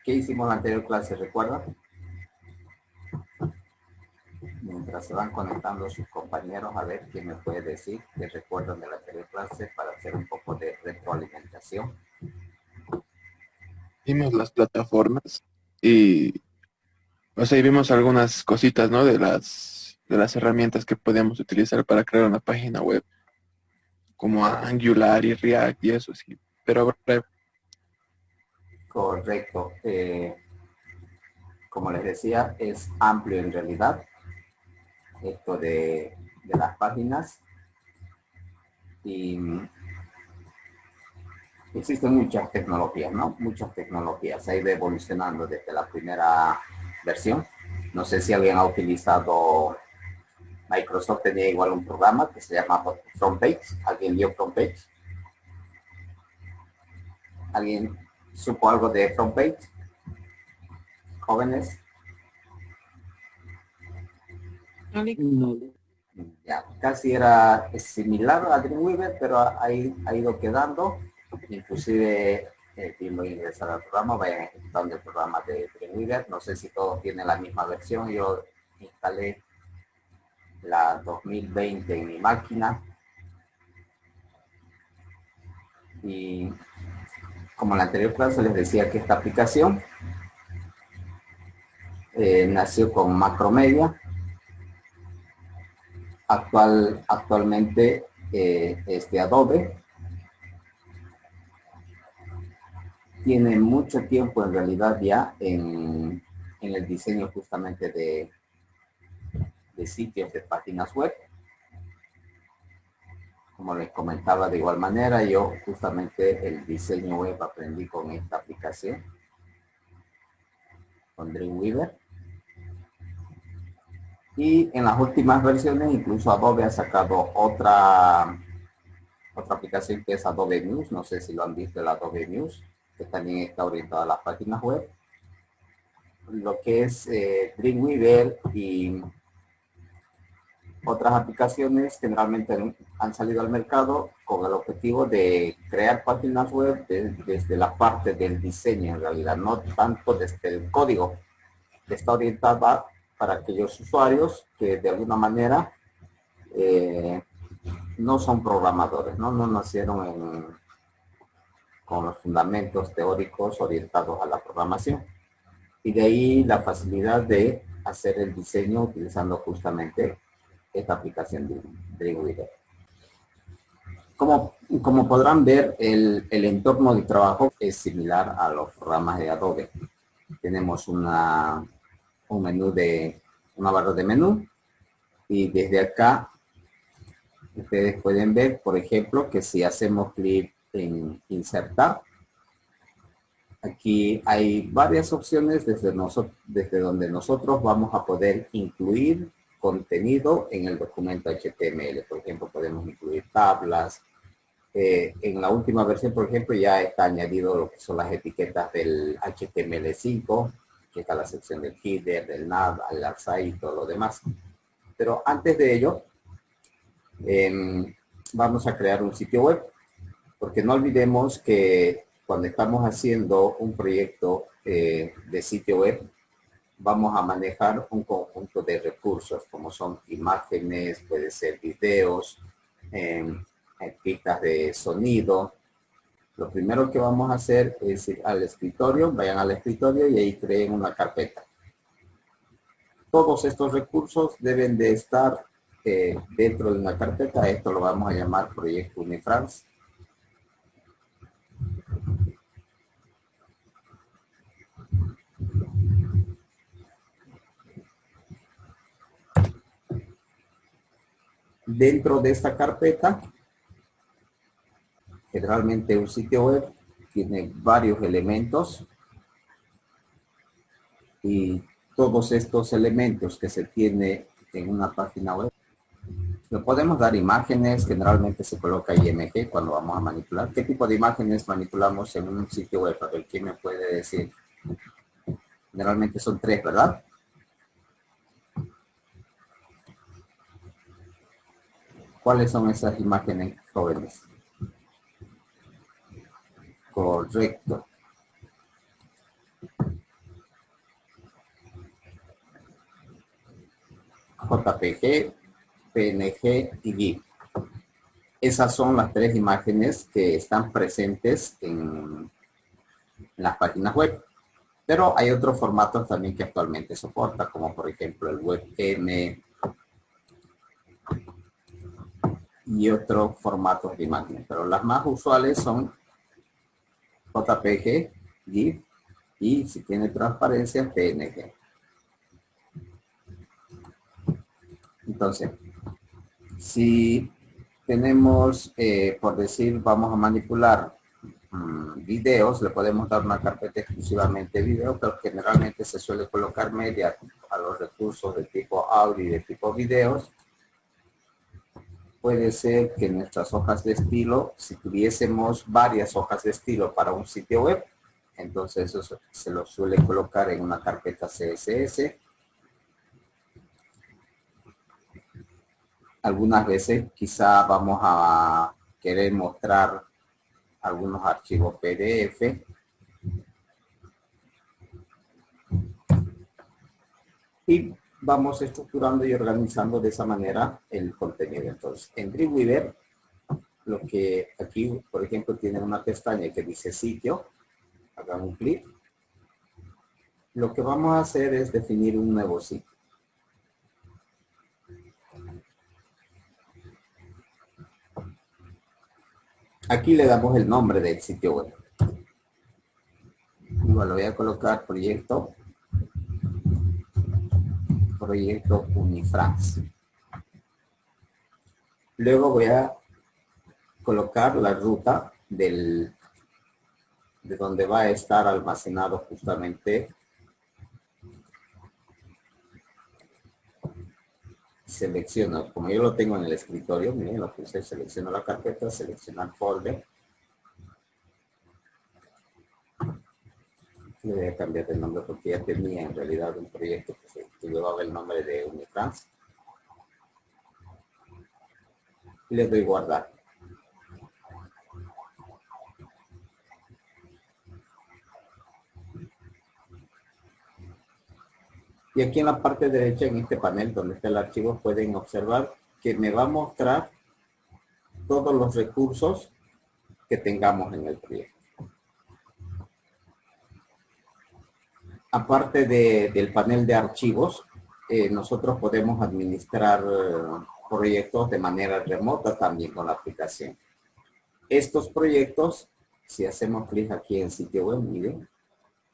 ¿Qué hicimos en la anterior clase? ¿Recuerdan? Mientras se van conectando sus compañeros, a ver quién me puede decir qué recuerdan de la anterior clase para hacer un poco de retroalimentación. Vimos las plataformas y, o sea, y vimos algunas cositas, ¿no? De las herramientas que podemos utilizar para crear una página web, como Angular y React y eso, sí. Pero breve. Correcto. Como les decía, es amplio en realidad esto de las páginas y existen muchas tecnologías, ¿no? Muchas tecnologías. Ha ido evolucionando desde la primera versión. No sé si alguien ha utilizado Microsoft, tenía igual un programa que se llama FrontPage. ¿Alguien vio FrontPage? ¿Alguien supo algo de FrontPage? ¿Jóvenes? No. Ya, casi era similar a Dreamweaver, pero ha ido quedando. Inclusive, quien va a ingresar al programa, vayan ejecutando el programa de Dreamweaver. No sé si todos tienen la misma versión. Yo instalé la 2020 en mi máquina. Y como en la anterior clase les decía que esta aplicación nació con Macromedia. Actualmente es de Adobe. Tiene mucho tiempo en realidad ya en el diseño justamente de sitios, de páginas web. Como les comentaba, de igual manera, yo justamente el diseño web aprendí con esta aplicación, con Dreamweaver. Y en las últimas versiones, incluso Adobe ha sacado otra aplicación que es Adobe News. No sé si lo han visto, el Adobe News, que también está orientado a las páginas web. Lo que es Dreamweaver y otras aplicaciones generalmente han salido al mercado con el objetivo de crear páginas web desde la parte del diseño, en realidad, no tanto desde el código. Está orientada para aquellos usuarios que de alguna manera no son programadores, no nacieron con los fundamentos teóricos orientados a la programación. Y de ahí la facilidad de hacer el diseño utilizando justamente esta aplicación de Dreamweaver. Como podrán ver, el entorno de trabajo es similar a los programas de Adobe. Tenemos una barra de menú y desde acá ustedes pueden ver, por ejemplo, que si hacemos clic en insertar, aquí hay varias opciones desde donde nosotros vamos a poder incluir contenido en el documento HTML. Por ejemplo, podemos incluir tablas. En la última versión, por ejemplo, ya está añadido lo que son las etiquetas del HTML5, que está la sección del header, del nav, el array y todo lo demás. Pero antes de ello, vamos a crear un sitio web, porque no olvidemos que cuando estamos haciendo un proyecto de sitio web, vamos a manejar un conjunto de recursos, como son imágenes, puede ser videos, pistas de sonido. Lo primero que vamos a hacer es ir al escritorio, vayan al escritorio y ahí creen una carpeta. Todos estos recursos deben de estar dentro de una carpeta. Esto lo vamos a llamar Proyecto Unifrance. Dentro de esta carpeta, generalmente un sitio web tiene varios elementos y todos estos elementos que se tiene en una página web, le podemos dar imágenes. Generalmente se coloca IMG cuando vamos a manipular. ¿Qué tipo de imágenes manipulamos en un sitio web? A ver, ¿quién me puede decir? Generalmente son 3, ¿verdad? ¿Cuáles son esas imágenes, jóvenes? Correcto. JPG, PNG y GIF. Esas son las tres imágenes que están presentes en las páginas web. Pero hay otros formatos también que actualmente soporta, como por ejemplo el WebM y otros formatos de imágenes. Pero las más usuales son JPG, GIF y si tiene transparencia, PNG. Entonces, si tenemos, por decir, vamos a manipular videos, le podemos dar una carpeta exclusivamente video, pero generalmente se suele colocar media a los recursos de tipo audio y de tipo videos. Puede ser que nuestras hojas de estilo, si tuviésemos varias hojas de estilo para un sitio web, entonces eso se lo suele colocar en una carpeta CSS. Algunas veces quizá vamos a querer mostrar algunos archivos PDF. Y vamos estructurando y organizando de esa manera el contenido. Entonces, en Dreamweaver, lo que aquí, por ejemplo, tiene una pestaña que dice sitio. Hagan un clic. Lo que vamos a hacer es definir un nuevo sitio. Aquí le damos el nombre del sitio web. Igual lo voy a colocar proyecto Unifrance. Luego voy a colocar la ruta de donde va a estar almacenado justamente. Selecciono, como yo lo tengo en el escritorio, miren, lo puse, selecciono la carpeta, seleccionar folder. Le voy a cambiar de nombre porque ya tenía en realidad un proyecto que llevaba el nombre de Unifrance. Y le doy guardar. Y aquí en la parte derecha, en este panel donde está el archivo, pueden observar que me va a mostrar todos los recursos que tengamos en el proyecto. Aparte del panel de archivos, nosotros podemos administrar proyectos de manera remota también con la aplicación. Estos proyectos, si hacemos clic aquí en sitio web, miren,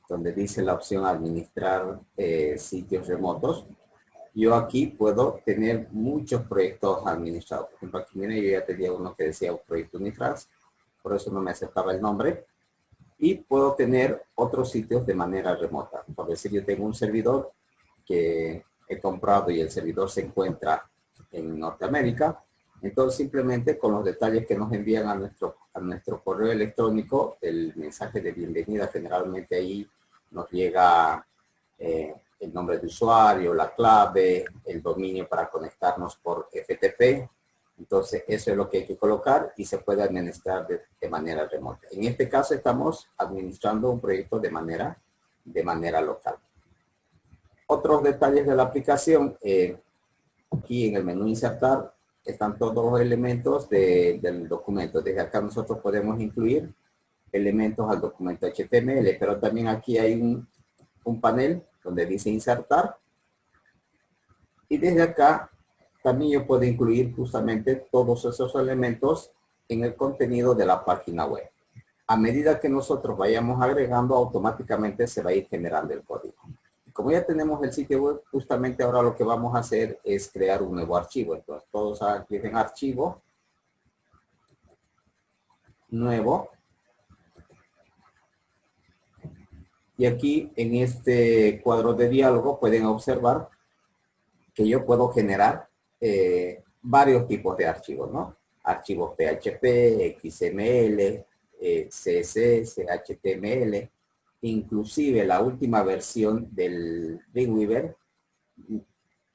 donde dice la opción administrar sitios remotos, yo aquí puedo tener muchos proyectos administrados. Por ejemplo, aquí miren, yo ya tenía uno que decía un proyecto Unifrance, por eso no me aceptaba el nombre. Y puedo tener otros sitios de manera remota. Por decir, yo tengo un servidor que he comprado y el servidor se encuentra en Norteamérica. Entonces, simplemente con los detalles que nos envían a nuestro correo electrónico, el mensaje de bienvenida, generalmente ahí nos llega el nombre de usuario, la clave, el dominio para conectarnos por FTP. Entonces, eso es lo que hay que colocar y se puede administrar de manera remota. En este caso, estamos administrando un proyecto de manera local. Otros detalles de la aplicación, aquí en el menú insertar, están todos los elementos del documento. Desde acá nosotros podemos incluir elementos al documento HTML, pero también aquí hay un panel donde dice insertar. Y desde acá también yo puedo incluir justamente todos esos elementos en el contenido de la página web. A medida que nosotros vayamos agregando, automáticamente se va a ir generando el código. Como ya tenemos el sitio web, justamente ahora lo que vamos a hacer es crear un nuevo archivo. Entonces, todos hagan clic en archivo, nuevo. Y aquí en este cuadro de diálogo pueden observar que yo puedo generar varios tipos de archivos, ¿no? Archivos PHP, XML, CSS, HTML, inclusive la última versión del Dreamweaver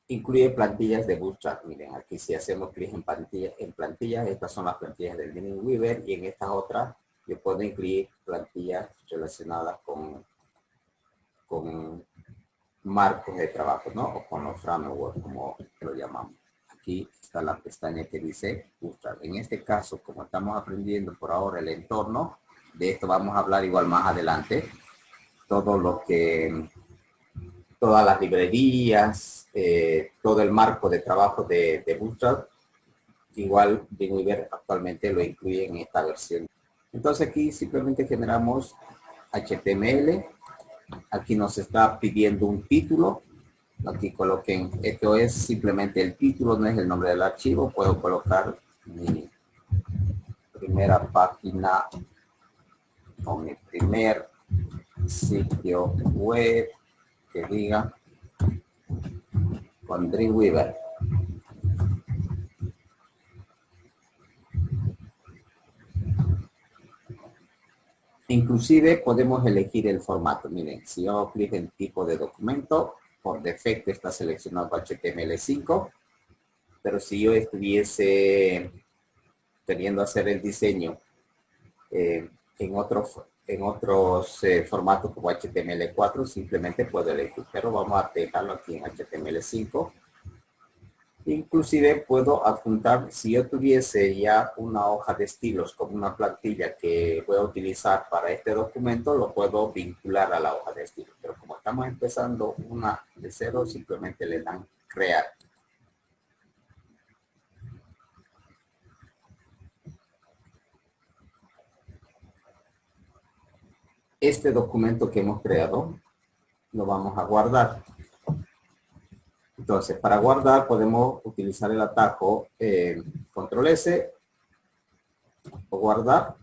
incluye plantillas de Bootstrap. Miren, aquí si hacemos clic en plantillas, estas son las plantillas del Dreamweaver y en estas otras yo puedo incluir plantillas relacionadas con marcos de trabajo, ¿no? O con los frameworks, como lo llamamos. Aquí está la pestaña que dice Bootstrap. En este caso, como estamos aprendiendo por ahora el entorno, de esto vamos a hablar igual más adelante. Todo lo que, todas las librerías, todo el marco de trabajo de Bootstrap, igual Dreamweaver actualmente lo incluye en esta versión. Entonces aquí simplemente generamos HTML. Aquí nos está pidiendo un título. Aquí coloquen, esto es simplemente el título, no es el nombre del archivo. Puedo colocar mi primera página o mi primer sitio web que diga con Dreamweaver. Inclusive podemos elegir el formato. Miren, si yo hago clic en tipo de documento, por defecto está seleccionado HTML5, pero si yo estuviese queriendo hacer el diseño en otros formatos como HTML4, simplemente puedo elegir, pero vamos a dejarlo aquí en HTML5. Inclusive puedo adjuntar, si yo tuviese ya una hoja de estilos como una plantilla que voy a utilizar para este documento, lo puedo vincular a la hoja de estilos. Pero como estamos empezando una de cero, simplemente le dan crear. Este documento que hemos creado lo vamos a guardar. Entonces, para guardar podemos utilizar el atajo Control S o guardar.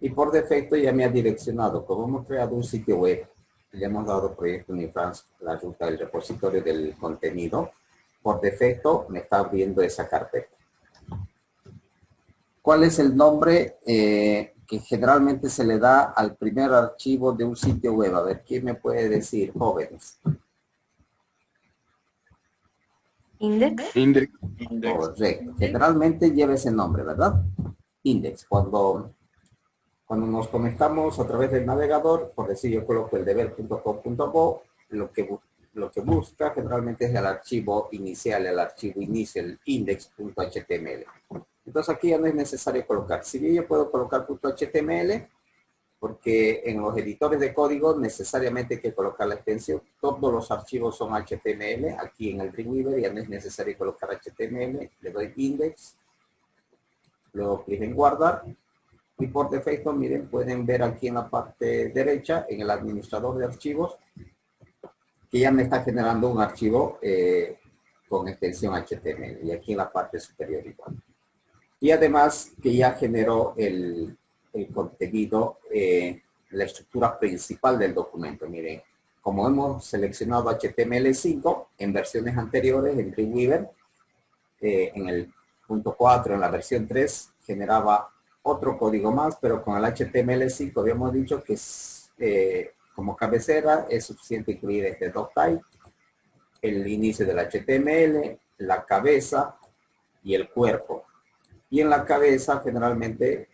Y por defecto ya me ha direccionado. Como hemos creado un sitio web, le hemos dado Proyecto Unifrance la ruta del repositorio del contenido. Por defecto me está abriendo esa carpeta. ¿Cuál es el nombre que generalmente se le da al primer archivo de un sitio web? A ver, ¿quién me puede decir, jóvenes? Index. Index. Correcto. Generalmente lleva ese nombre, ¿verdad? Index. Cuando nos conectamos a través del navegador, por decir, yo coloco el deber.com.bo, lo que busca generalmente es el archivo inicial, el index.html. Entonces aquí ya no es necesario colocar. Si bien yo puedo colocar .html, porque en los editores de código necesariamente hay que colocar la extensión. Todos los archivos son HTML. Aquí en el Dreamweaver ya no es necesario colocar HTML. Le doy index. Luego clic en guardar. Y por defecto, miren, pueden ver aquí en la parte derecha, en el administrador de archivos, que ya me está generando un archivo con extensión HTML. Y aquí en la parte superior igual. Y además que ya generó el contenido, la estructura principal del documento. Miren, como hemos seleccionado HTML5 en versiones anteriores en Dreamweaver, en el punto 4, en la versión 3, generaba otro código más, pero con el HTML5 habíamos dicho que como cabecera es suficiente incluir este doctype, el inicio del HTML, la cabeza y el cuerpo. Y en la cabeza generalmente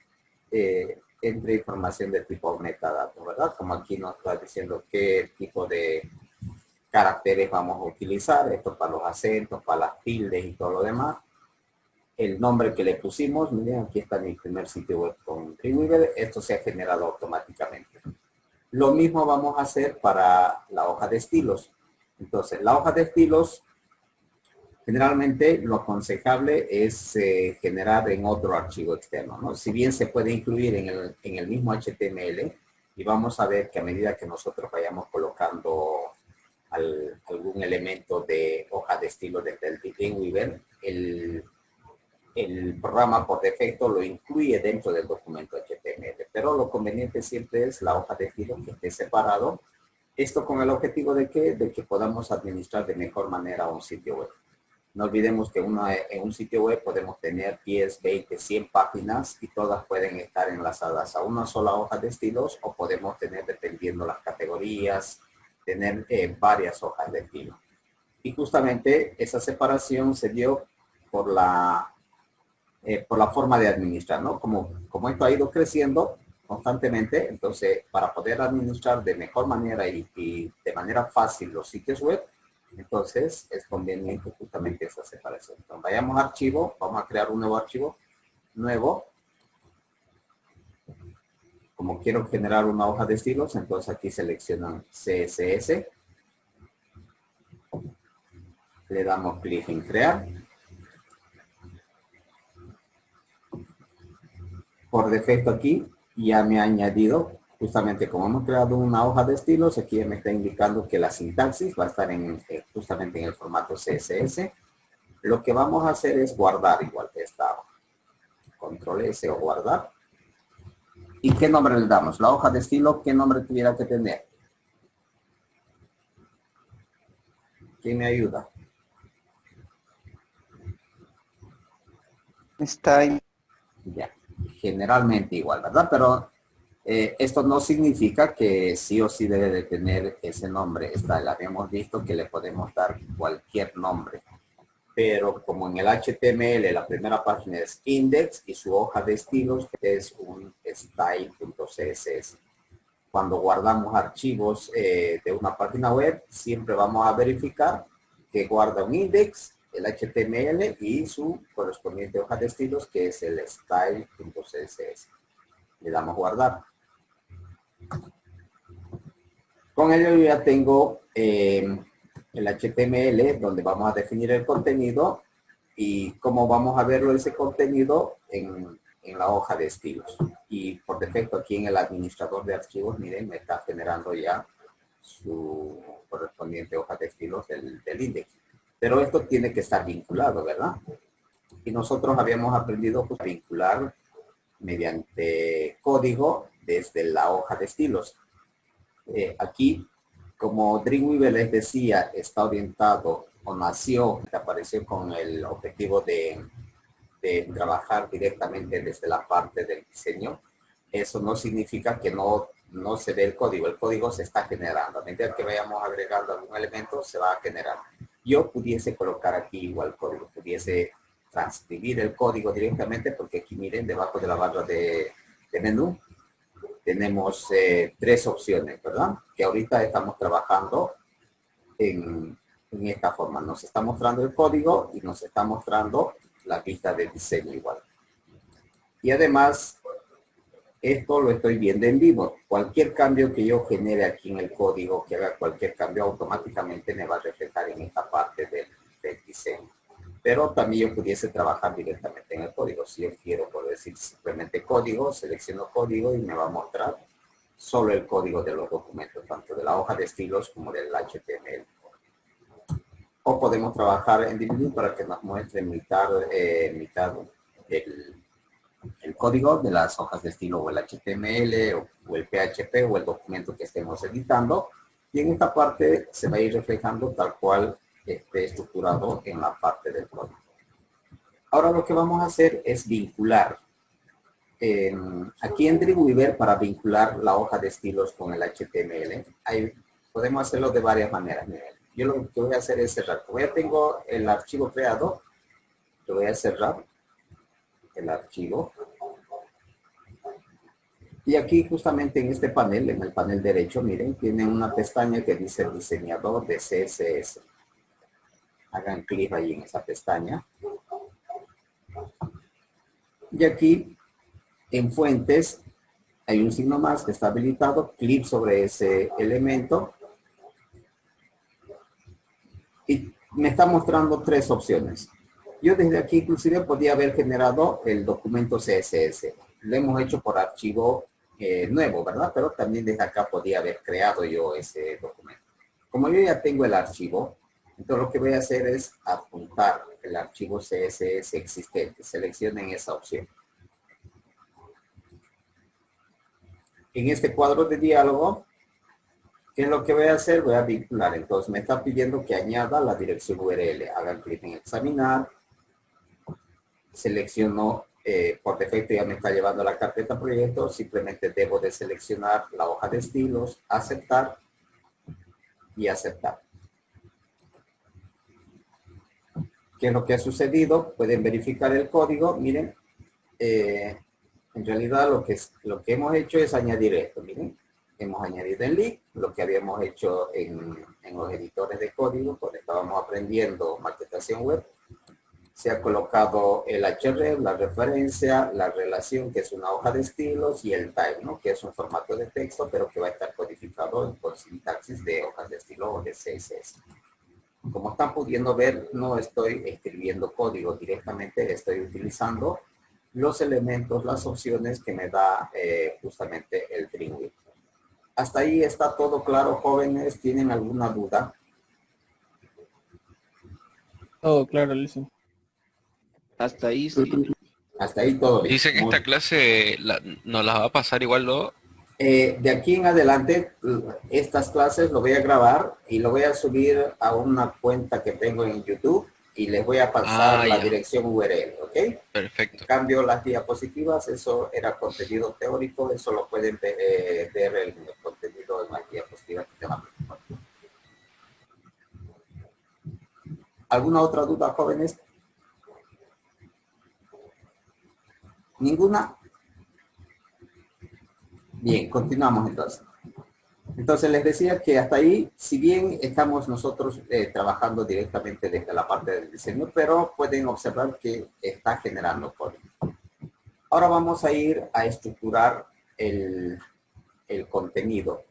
entra información de tipo metadatos, ¿verdad? Como aquí nos está diciendo qué tipo de caracteres vamos a utilizar, esto para los acentos, para las tildes y todo lo demás. El nombre que le pusimos, miren, aquí está mi primer sitio web con Dreamweaver, esto se ha generado automáticamente. Lo mismo vamos a hacer para la hoja de estilos. Entonces, la hoja de estilos, generalmente lo aconsejable es generar en otro archivo externo, ¿no? Si bien se puede incluir en el mismo HTML, y vamos a ver que a medida que nosotros vayamos colocando algún elemento de hoja de estilo desde el Dreamweaver, el programa por defecto lo incluye dentro del documento HTML, pero lo conveniente siempre es la hoja de estilo que esté separado. Esto con el objetivo de ¿qué? De que podamos administrar de mejor manera un sitio web. No olvidemos que en un sitio web podemos tener 10, 20, 100 páginas y todas pueden estar enlazadas a una sola hoja de estilos, o podemos tener, dependiendo las categorías, tener varias hojas de estilo. Y justamente esa separación se dio por la forma de administrar, ¿no? Como esto ha ido creciendo, constantemente. Entonces, para poder administrar de mejor manera y de manera fácil los sitios web, entonces es conveniente justamente esa separación. Entonces, vayamos a archivo, vamos a crear un nuevo archivo, nuevo. Como quiero generar una hoja de estilos, entonces aquí seleccionan CSS. Le damos clic en crear. Por defecto aquí ya me ha añadido, justamente como hemos creado una hoja de estilos, aquí me está indicando que la sintaxis va a estar justamente en el formato CSS. Lo que vamos a hacer es guardar igual que esta hoja. Control S o guardar. ¿Y qué nombre le damos? La hoja de estilo, ¿qué nombre tuviera que tener? ¿Quién me ayuda? Está ahí. Ya, generalmente igual, ¿verdad? Pero esto no significa que sí o sí debe de tener ese nombre. La habíamos visto que le podemos dar cualquier nombre. Pero como en el HTML la primera página es index y su hoja de estilos es un style.css. Cuando guardamos archivos de una página web, siempre vamos a verificar que guarda un index, el HTML y su correspondiente hoja de estilos, que es el style.css. Le damos guardar. Con ello yo ya tengo el HTML, donde vamos a definir el contenido y cómo vamos a verlo ese contenido en la hoja de estilos. Y por defecto aquí en el administrador de archivos, miren, me está generando ya su correspondiente hoja de estilos del index. Pero esto tiene que estar vinculado, ¿verdad? Y nosotros habíamos aprendido a vincular mediante código desde la hoja de estilos. Aquí, como Dreamweaver les decía, está orientado o nació, apareció con el objetivo de trabajar directamente desde la parte del diseño. Eso no significa que no se ve el código se está generando. A medida que vayamos agregando algún elemento, se va a generar. Yo pudiese colocar aquí igual código, pudiese transcribir el código directamente, porque aquí miren, debajo de la barra de menú, tenemos 3 opciones, ¿verdad? Que ahorita estamos trabajando en esta forma. Nos está mostrando el código y nos está mostrando la vista de diseño igual. Y además, esto lo estoy viendo en vivo. Cualquier cambio que yo genere aquí en el código, que haga cualquier cambio, automáticamente me va a reflejar en esta parte del diseño. Pero también yo pudiese trabajar directamente en el código. Si yo quiero, por decir simplemente código, selecciono código y me va a mostrar solo el código de los documentos, tanto de la hoja de estilos como del HTML. O podemos trabajar en dividir para que nos muestre mitad el código de las hojas de estilo o el HTML o el PHP o el documento que estemos editando. Y en esta parte se va a ir reflejando tal cual esté estructurado en la parte del código. Ahora lo que vamos a hacer es vincular. Aquí en Dreamweaver, para vincular la hoja de estilos con el HTML, podemos hacerlo de varias maneras. Miren, yo lo que voy a hacer es cerrar. Como ya tengo el archivo creado, lo voy a cerrar el archivo. Y aquí justamente en este panel, en el panel derecho, miren, tiene una pestaña que dice diseñador de CSS. Hagan clic ahí en esa pestaña. Y aquí en fuentes hay un signo más que está habilitado. Clic sobre ese elemento. Y me está mostrando 3 opciones. Yo desde aquí inclusive podía haber generado el documento CSS. Lo hemos hecho por archivo nuevo, ¿verdad? Pero también desde acá podía haber creado yo ese documento. Como yo ya tengo el archivo, entonces lo que voy a hacer es apuntar el archivo CSS existente. Seleccionen esa opción. En este cuadro de diálogo, ¿qué es lo que voy a hacer? Voy a vincular. Entonces me está pidiendo que añada la dirección URL. Hagan clic en examinar. Selecciono, por defecto ya me está llevando a la carpeta proyecto. Simplemente debo de seleccionar la hoja de estilos, aceptar y aceptar. ¿Qué es lo que ha sucedido? Pueden verificar el código. Miren, En realidad lo que hemos hecho es añadir esto, miren. Hemos añadido el link, lo que habíamos hecho en los editores de código, cuando estábamos aprendiendo maquetación web. Se ha colocado el href, la referencia, la relación, que es una hoja de estilos, y el type, ¿no? Que es un formato de texto, pero que va a estar codificado por sintaxis de hojas de estilo o de CSS. Como están pudiendo ver, no estoy escribiendo código directamente, estoy utilizando los elementos, las opciones que me da justamente el Dreamweaver. Hasta ahí está todo claro, jóvenes. ¿Tienen alguna duda? Todo claro, listo. Hasta ahí sí. Hasta ahí todo bien. Dice que esta clase nos la va a pasar igual luego. De aquí en adelante, estas clases lo voy a grabar y lo voy a subir a una cuenta que tengo en YouTube y les voy a pasar la Ya. dirección URL, ¿ok? Perfecto. En cambio, las diapositivas, eso era contenido teórico, eso lo pueden ver, el contenido en las diapositivas que te van a presentar. ¿Alguna otra duda, jóvenes? ¿Ninguna? Bien, continuamos entonces. Entonces les decía que hasta ahí, si bien estamos nosotros trabajando directamente desde la parte del diseño, pero pueden observar que está generando código. Ahora vamos a ir a estructurar el contenido.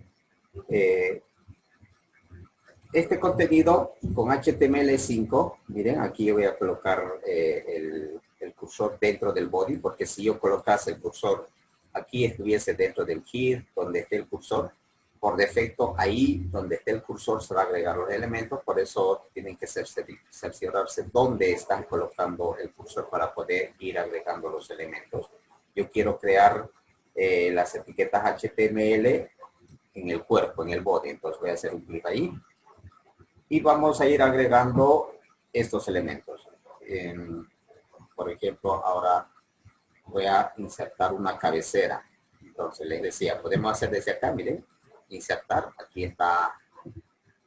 Este contenido con HTML5, miren, aquí yo voy a colocar el cursor dentro del body, porque si yo colocase el cursor aquí, estuviese dentro del head, donde esté el cursor, por defecto, ahí donde esté el cursor se va a agregar los elementos, por eso tienen que cerciorarse dónde están colocando el cursor para poder ir agregando los elementos. Yo quiero crear las etiquetas HTML en el cuerpo, en el body, entonces voy a hacer un clic ahí y vamos a ir agregando estos elementos. Por ejemplo, ahora voy a insertar una cabecera. Entonces les decía, podemos hacer desde acá, miren, insertar. Aquí está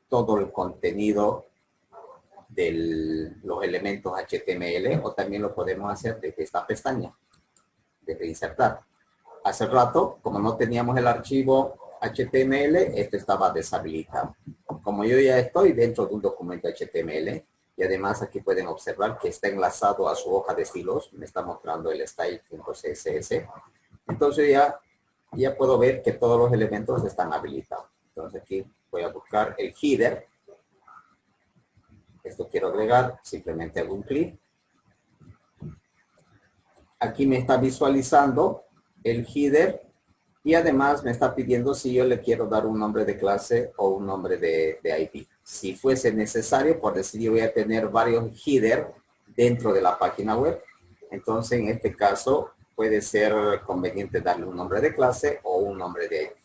todo el contenido de los elementos HTML, o también lo podemos hacer desde esta pestaña, desde insertar. Hace rato, como no teníamos el archivo HTML, esto estaba deshabilitado. Como yo ya estoy dentro de un documento HTML, y además aquí pueden observar que está enlazado a su hoja de estilos, me está mostrando el style.css. Entonces ya puedo ver que todos los elementos están habilitados. Entonces aquí voy a buscar el header. Esto quiero agregar, simplemente hago un clic. Aquí me está visualizando el header y además me está pidiendo si yo le quiero dar un nombre de clase o un nombre de ID. Si fuese necesario, por decir, yo voy a tener varios header dentro de la página web. Entonces, en este caso, puede ser conveniente darle un nombre de clase o un nombre de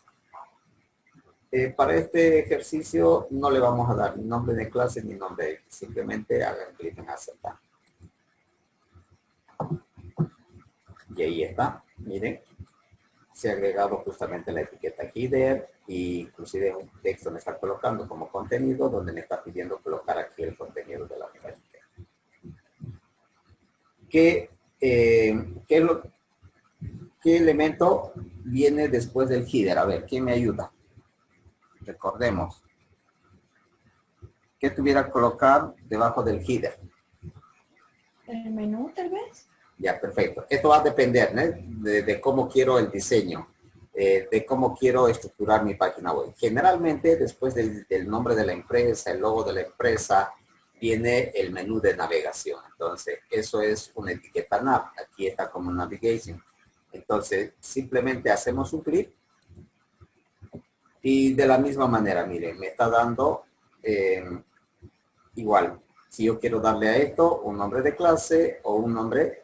ID. Para este ejercicio no le vamos a dar ni nombre de clase ni nombre de ID. Simplemente hagan clic en aceptar. Y ahí está, miren. Se ha agregado justamente la etiqueta header y inclusive un texto me está colocando como contenido donde me está pidiendo colocar aquí el contenido de la página. ¿Qué elemento viene después del header? A ver, ¿quién me ayuda? Recordemos. ¿Qué tuviera que colocar debajo del header? ¿El menú, tal vez? Ya, perfecto. Esto va a depender, ¿no? de cómo quiero el diseño, de cómo quiero estructurar mi página web. Generalmente, después del nombre de la empresa, el logo de la empresa, viene el menú de navegación. Entonces, eso es una etiqueta nav. Aquí está como navigation. Entonces, simplemente hacemos un clic y de la misma manera, miren, me está dando igual. Si yo quiero darle a esto un nombre de clase o un nombre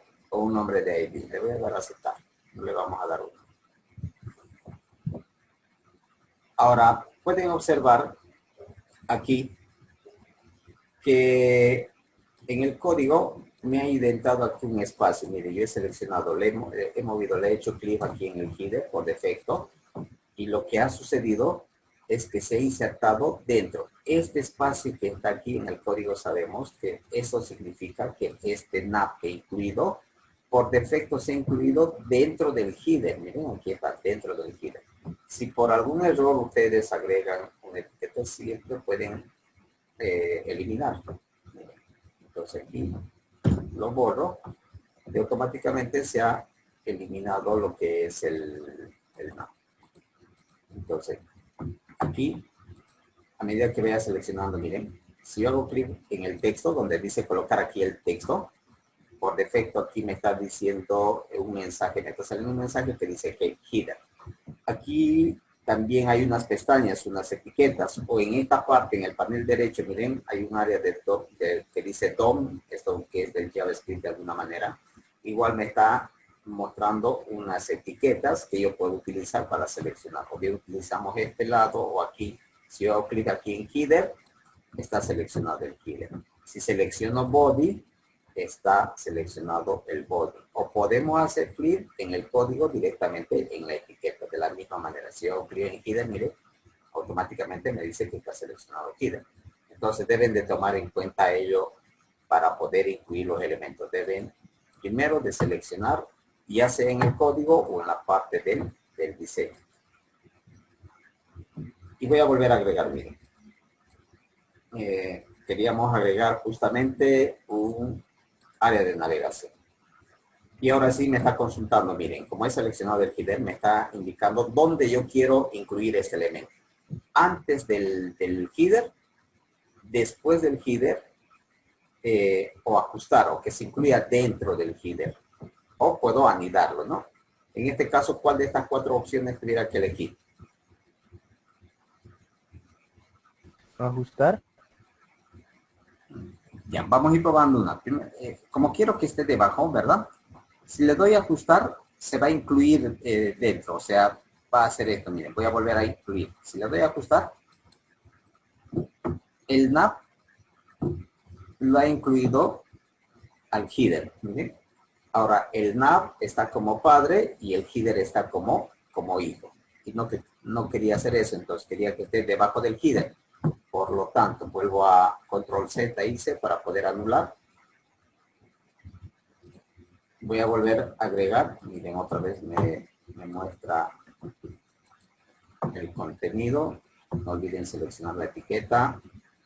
de ID, le voy a dar a aceptar. No le vamos a dar uno. Ahora, pueden observar aquí que en el código me ha indentado aquí un espacio. Mire, yo he seleccionado, le he hecho clic aquí en el header por defecto y lo que ha sucedido es que se ha insertado dentro. Este espacio que está aquí en el código, sabemos que eso significa que este nav que he incluido por defecto se ha incluido dentro del header. Miren, aquí está, dentro del header. Si por algún error ustedes agregan una etiqueta, siempre pueden eliminarlo. Entonces aquí lo borro y automáticamente se ha eliminado lo que es el nav. Entonces, aquí, a medida que vaya seleccionando, miren, si yo hago clic en el texto, donde dice colocar aquí el texto, por defecto aquí me está diciendo un mensaje, me está saliendo un mensaje que dice que header. Aquí también hay unas pestañas, unas etiquetas, o en esta parte, en el panel derecho, miren, hay un área que dice DOM, esto que es del JavaScript de alguna manera. Igual me está mostrando unas etiquetas que yo puedo utilizar para seleccionar. O bien utilizamos este lado o aquí. Si yo hago clic aquí en header, está seleccionado el header. Si selecciono body, está seleccionado el body. O podemos hacer clic en el código directamente en la etiqueta. De la misma manera, si yo hago clic en header, mire, automáticamente me dice que está seleccionado header. Entonces deben de tomar en cuenta ello para poder incluir los elementos. Deben primero de seleccionar, ya sea en el código o en la parte del diseño. Y voy a volver a agregar, miren. Queríamos agregar justamente un área de navegación. Y ahora sí me está consultando, miren, como he seleccionado el header, me está indicando dónde yo quiero incluir este elemento. Antes del header, después del header, o ajustar, o que se incluya dentro del header. O puedo anidarlo, ¿no? En este caso, ¿cuál de estas 4 opciones tuviera que elegir? Ajustar. Ya, vamos a ir probando una. Como quiero que esté debajo, ¿verdad? Si le doy a ajustar, se va a incluir dentro. O sea, va a hacer esto. Miren, voy a volver a incluir. Si le doy a ajustar, el nav lo ha incluido al header. Miren. Ahora, el nav está como padre y el header está como hijo. Y no quería hacer eso, entonces quería que esté debajo del header. Por lo tanto, vuelvo a Control Z y C para poder anular. Voy a volver a agregar. Miren, otra vez me muestra el contenido. No olviden seleccionar la etiqueta.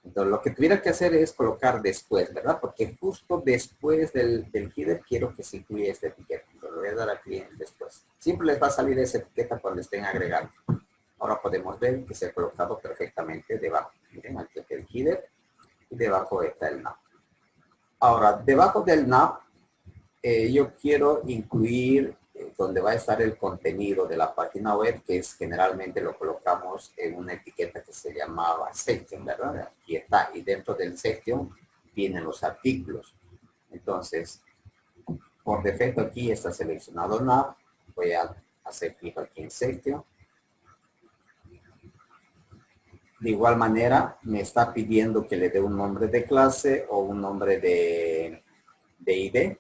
Entonces, lo que tuviera que hacer es colocar después, ¿verdad? Porque justo después del header quiero que se incluya esta etiqueta. Entonces, le voy a dar aquí en después. Siempre les va a salir esa etiqueta cuando estén agregando. Ahora podemos ver que se ha colocado perfectamente debajo. Miren, aquí está el header y debajo está el nav. Ahora, debajo del nav, yo quiero incluir donde va a estar el contenido de la página web, que es generalmente lo colocamos en una etiqueta que se llamaba section, ¿verdad? Aquí está, y dentro del section vienen los artículos. Entonces, por defecto aquí está seleccionado nav. Voy a hacer clic aquí en section. De igual manera, me está pidiendo que le dé un nombre de clase o un nombre de ID.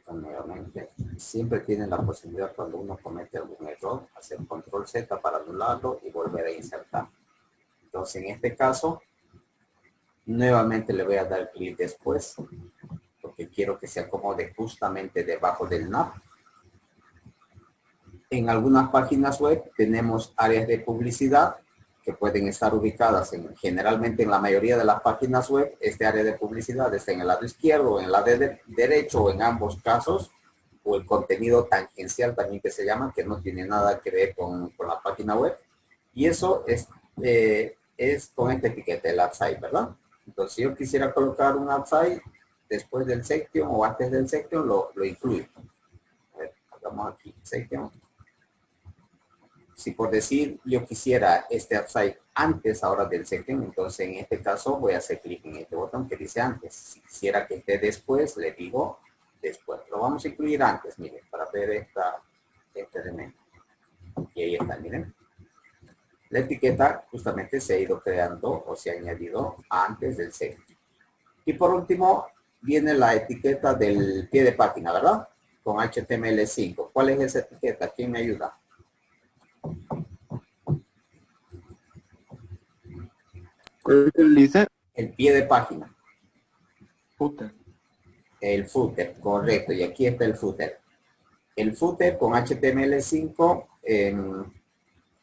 Nuevamente, siempre tienen la posibilidad cuando uno comete algún error, hacer control Z para anularlo y volver a insertar. Entonces, en este caso, nuevamente le voy a dar clic después, porque quiero que se acomode justamente debajo del nav. En algunas páginas web tenemos áreas de publicidad que pueden estar ubicadas generalmente en la mayoría de las páginas web. Este área de publicidad está en el lado izquierdo o en el lado derecho, o en ambos casos, o el contenido tangencial también que se llama, que no tiene nada que ver con la página web. Y eso es con esta etiqueta, el outside, ¿verdad? Entonces, si yo quisiera colocar un outside después del section o antes del section, lo incluyo. A ver, hagamos aquí section. Si por decir yo quisiera este outside antes ahora del section, entonces en este caso voy a hacer clic en este botón que dice antes. Si quisiera que esté después, le digo después. Lo vamos a incluir antes, miren, para ver este elemento. Y ahí está, miren. La etiqueta justamente se ha ido creando o se ha añadido antes del section. Y por último, viene la etiqueta del pie de página, ¿verdad? Con HTML5. ¿Cuál es esa etiqueta? ¿Quién me ayuda? ¿Cuál dice? El pie de página. Puta. El footer, correcto. Y aquí está el footer. El footer con HTML5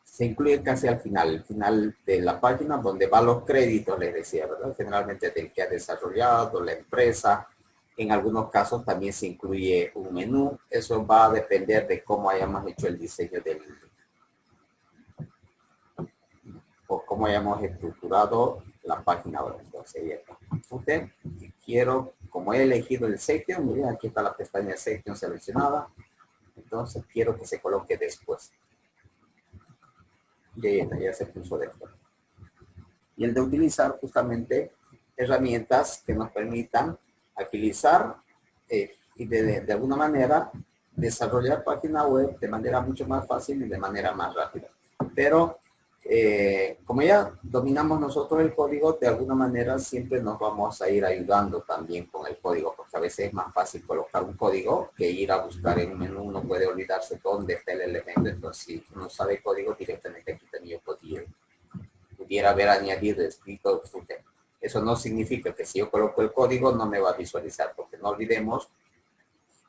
se incluye casi al final, el final de la página donde van los créditos, les decía, ¿verdad? Generalmente del que ha desarrollado, la empresa. En algunos casos también se incluye un menú. Eso va a depender de cómo hayamos hecho el diseño o cómo hayamos estructurado la página web. Entonces, ya está. Footer, quiero, como he elegido el section, miren, aquí está la pestaña section seleccionada. Entonces, quiero que se coloque después. Y ahí está, ya se puso después. Y el de utilizar justamente herramientas que nos permitan agilizar y de alguna manera desarrollar página web de manera mucho más fácil y de manera más rápida. Pero como ya dominamos nosotros el código, de alguna manera siempre nos vamos a ir ayudando también con el código, porque a veces es más fácil colocar un código que ir a buscar en un menú. Uno puede olvidarse dónde está el elemento. Entonces, si uno sabe código, directamente aquí también yo pudiera haber añadido escrito footer. Eso no significa que si yo coloco el código no me va a visualizar, porque no olvidemos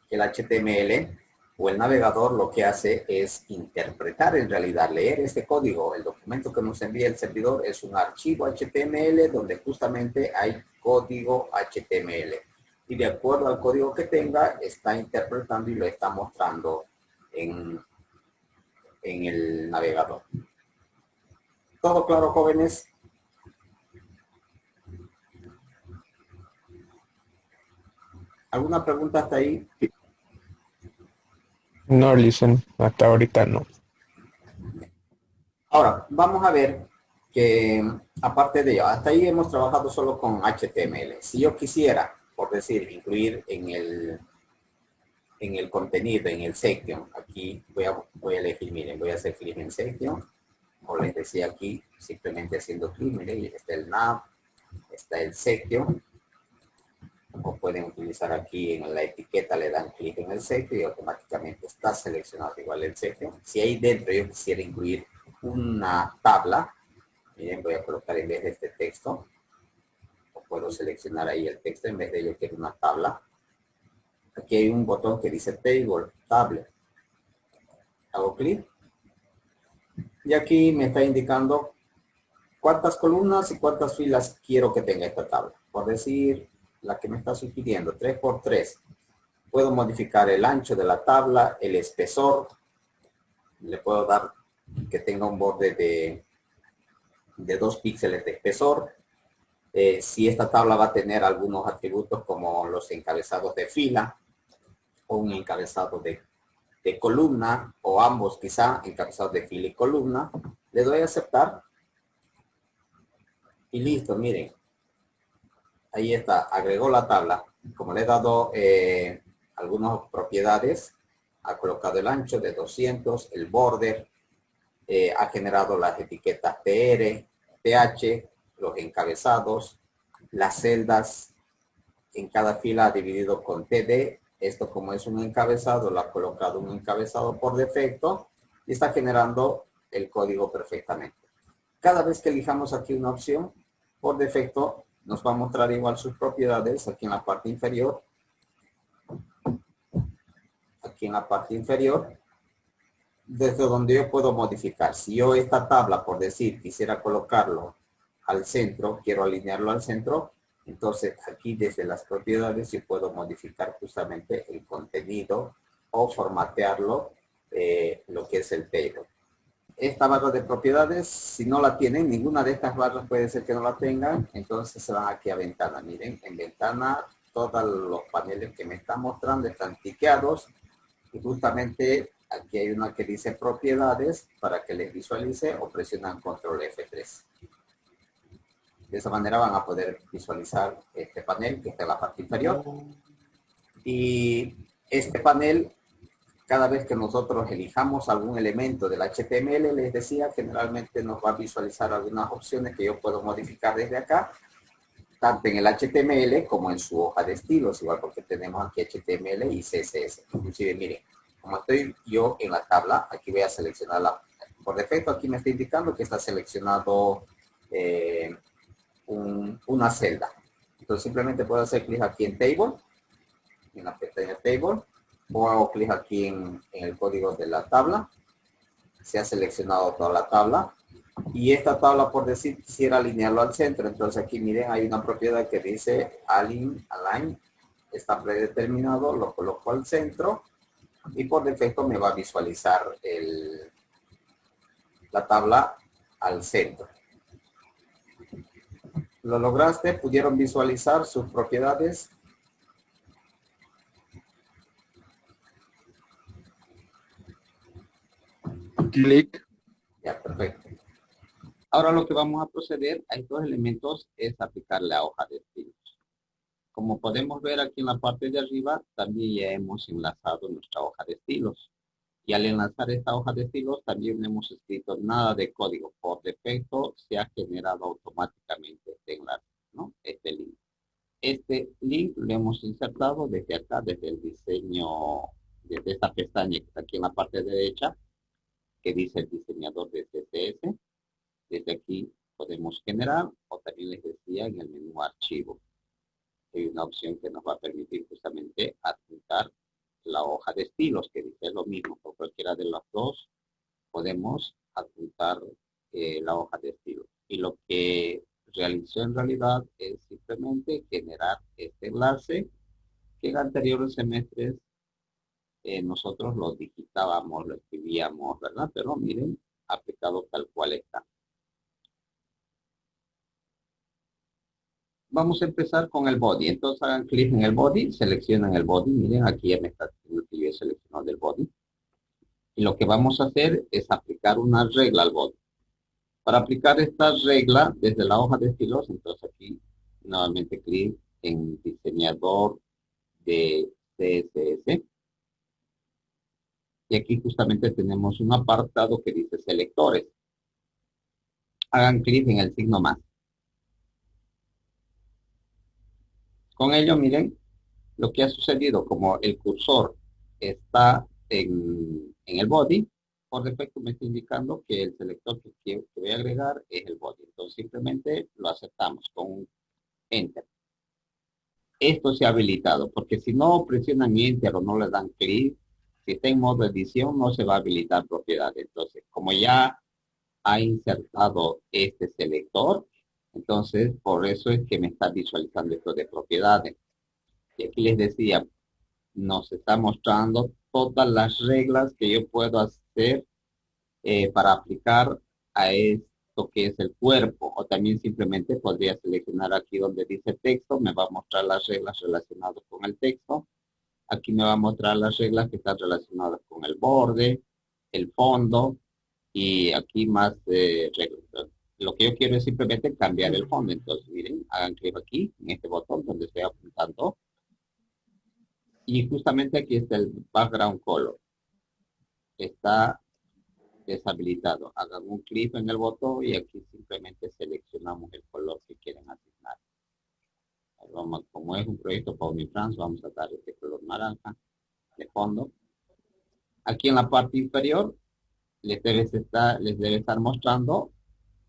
que el HTML o el navegador lo que hace es interpretar, en realidad leer este código. El documento que nos envía el servidor es un archivo HTML donde justamente hay código HTML. Y de acuerdo al código que tenga, está interpretando y lo está mostrando en el navegador. ¿Todo claro, jóvenes? ¿Alguna pregunta hasta ahí? No, listen, hasta ahorita no. Ahora, vamos a ver que aparte de ello, hasta ahí hemos trabajado solo con HTML. Si yo quisiera, por decir, incluir en el contenido, en el section, aquí voy a elegir, miren, voy a hacer clic en section, como les decía aquí, simplemente haciendo clic, miren, está el nav, está el section, o pueden utilizar aquí en la etiqueta, le dan clic en el section y automáticamente está seleccionado igual el section. Si ahí dentro yo quisiera incluir una tabla, miren, voy a colocar en vez de este texto, o puedo seleccionar ahí el texto en vez de yo quiero una tabla. Aquí hay un botón que dice table, tablet. Hago clic. Y aquí me está indicando cuántas columnas y cuántas filas quiero que tenga esta tabla. Por decir, la que me está sugiriendo, 3×3. Puedo modificar el ancho de la tabla, el espesor. Le puedo dar que tenga un borde de 2 píxeles de espesor. Si esta tabla va a tener algunos atributos como los encabezados de fila o un encabezado de columna, o ambos quizá, encabezados de fila y columna, le doy a aceptar y listo. Miren, ahí está, agregó la tabla. Como le he dado algunas propiedades, ha colocado el ancho de 200, el border, ha generado las etiquetas PR, PH, los encabezados, las celdas en cada fila ha dividido con TD. Esto, como es un encabezado, lo ha colocado un encabezado por defecto y está generando el código perfectamente. Cada vez que elijamos aquí una opción, por defecto nos va a mostrar igual sus propiedades aquí en la parte inferior. Aquí en la parte inferior, desde donde yo puedo modificar. Si yo esta tabla, por decir, quisiera colocarlo al centro, quiero alinearlo al centro, entonces aquí desde las propiedades yo puedo modificar justamente el contenido o formatearlo, lo que es el table. Esta barra de propiedades, si no la tienen, ninguna de estas barras puede ser que no la tengan, entonces se van aquí a ventana. Miren, en ventana todos los paneles que me están mostrando están tiqueados y justamente aquí hay una que dice propiedades para que les visualice, o presionan control F3. De esa manera van a poder visualizar este panel que está en la parte inferior. Y este panel, cada vez que nosotros elijamos algún elemento del HTML, les decía, generalmente nos va a visualizar algunas opciones que yo puedo modificar desde acá, tanto en el HTML como en su hoja de estilos, igual porque tenemos aquí HTML y CSS. Inclusive, miren, como estoy yo en la tabla, aquí voy a seleccionar por defecto aquí me está indicando que está seleccionado una celda. Entonces simplemente puedo hacer clic aquí en Table, en la pestaña Table, o hago clic aquí en el código de la tabla. Se ha seleccionado toda la tabla. Y esta tabla, por decir, quisiera alinearlo al centro. Entonces aquí miren, hay una propiedad que dice Align. Está predeterminado, lo coloco al centro. Y por defecto me va a visualizar la tabla al centro. ¿Lo lograste? ¿Pudieron visualizar sus propiedades? Clic. Ya, perfecto. Ahora lo que vamos a proceder a estos elementos es aplicarle la hoja de estilos. Como podemos ver aquí en la parte de arriba, también ya hemos enlazado nuestra hoja de estilos. Y al enlazar esta hoja de estilos, también no hemos escrito nada de código. Por defecto, se ha generado automáticamente este enlace, ¿no? Este link. Este link lo hemos insertado desde acá, desde el diseño, desde esta pestaña que está aquí en la parte derecha, que dice el diseñador de CSS. Desde aquí podemos generar, o también les decía en el menú archivo. Hay una opción que nos va a permitir justamente adjuntar la hoja de estilos, que dice lo mismo. Por cualquiera de los dos podemos adjuntar la hoja de estilos. Y lo que realizó en realidad es simplemente generar este enlace que en anteriores semestres nosotros lo digitábamos, lo escribíamos, ¿verdad? Pero miren, aplicado tal cual está. Vamos a empezar con el body. Entonces hagan clic en el body, seleccionan el body. Miren, aquí ya me está diciendo que yo he seleccionado el body. Y lo que vamos a hacer es aplicar una regla al body. Para aplicar esta regla desde la hoja de estilos, entonces aquí nuevamente clic en diseñador de CSS. Y aquí justamente tenemos un apartado que dice selectores. Hagan clic en el signo más. Con ello, miren, lo que ha sucedido, como el cursor está en el body, por defecto me está indicando que el selector que voy a agregar es el body. Entonces simplemente lo aceptamos con un Enter. Esto se ha habilitado, porque si no presionan Enter o no le dan clic, si está en modo edición no se va a habilitar propiedad. Entonces, como ya ha insertado este selector, entonces por eso es que me está visualizando esto de propiedades. Y aquí les decía, nos está mostrando todas las reglas que yo puedo hacer para aplicar a esto que es el cuerpo. O también simplemente podría seleccionar aquí donde dice texto, me va a mostrar las reglas relacionadas con el texto. Aquí me va a mostrar las reglas que están relacionadas con el borde, el fondo y aquí más reglas. Lo que yo quiero es simplemente cambiar el fondo. Entonces, miren, hagan clic aquí en este botón donde estoy apuntando. Y justamente aquí está el background color. Está deshabilitado. Hagan un clic en el botón y aquí simplemente seleccionamos el color que quieren asignar. Vamos, como es un proyecto para Omnitrans, vamos a dar este color naranja de fondo. Aquí en la parte inferior les debe estar mostrando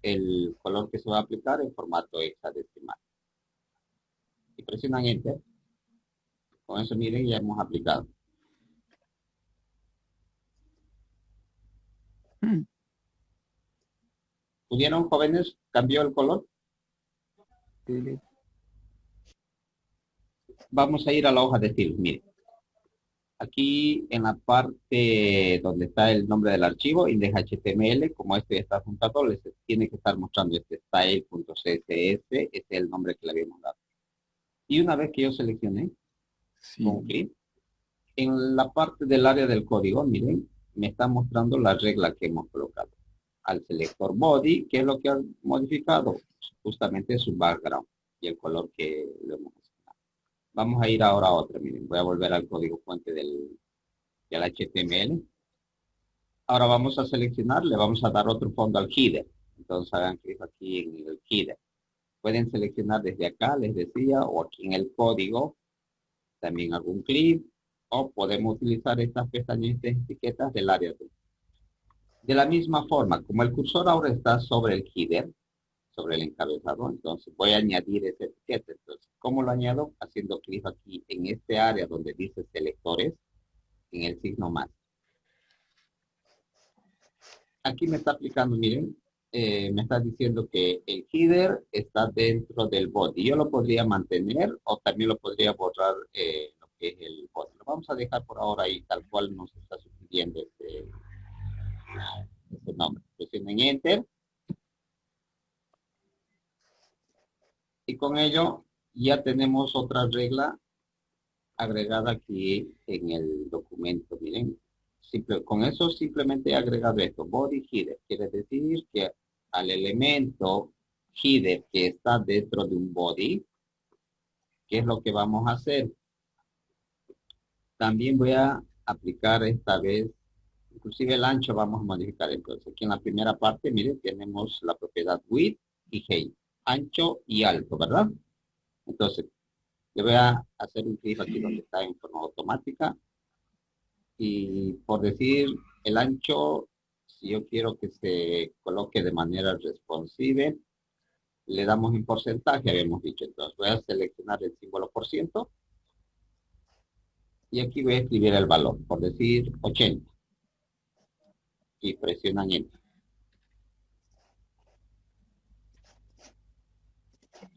el color que se va a aplicar en formato hexadecimal. Y presionan Enter. Con eso miren, ya hemos aplicado. ¿Pudieron, jóvenes? ¿Cambió el color? Vamos a ir a la hoja de estilos. Miren. Aquí en la parte donde está el nombre del archivo, index.html, como este ya está juntado, les tiene que estar mostrando este style.css, este es el nombre que le habíamos dado. Y una vez que yo seleccioné, con clic, en la parte del área del código, miren, me está mostrando la regla que hemos colocado. Al selector body, ¿qué es lo que han modificado? Justamente su background y el color que le hemos asignado. Vamos a ir ahora a otra, miren, voy a volver al código fuente del HTML. Ahora vamos a seleccionar, le vamos a dar otro fondo al header. Entonces hagan clic aquí en el header. Pueden seleccionar desde acá, les decía, o aquí en el código, también algún clic, o podemos utilizar estas pestañas de etiquetas del área de la misma forma, como el cursor ahora está sobre el header, sobre el encabezado. Entonces voy a añadir esa etiqueta. Entonces, ¿cómo lo añado? Haciendo clic aquí en este área donde dice selectores, en el signo más. Aquí me está aplicando, miren, me está diciendo que el header está dentro del body. Yo lo podría mantener o también lo podría borrar lo que es el body. Lo vamos a dejar por ahora ahí, tal cual nos está sugiriendo este nombre. Presionen Enter. Y con ello ya tenemos otra regla agregada aquí en el documento. Miren, con eso simplemente he agregado esto, body header. Quiere decir que al elemento header que está dentro de un body, ¿qué es lo que vamos a hacer? También voy a aplicar esta vez, inclusive el ancho vamos a modificar. Entonces, aquí en la primera parte, miren, tenemos la propiedad width y height, ancho y alto, ¿verdad? Entonces, le voy a hacer un clic aquí donde está en forma automática. Y por decir el ancho, si yo quiero que se coloque de manera responsive, le damos un porcentaje, habíamos dicho. Entonces voy a seleccionar el símbolo por ciento. Y aquí voy a escribir el valor, por decir 80. Y presionan Enter.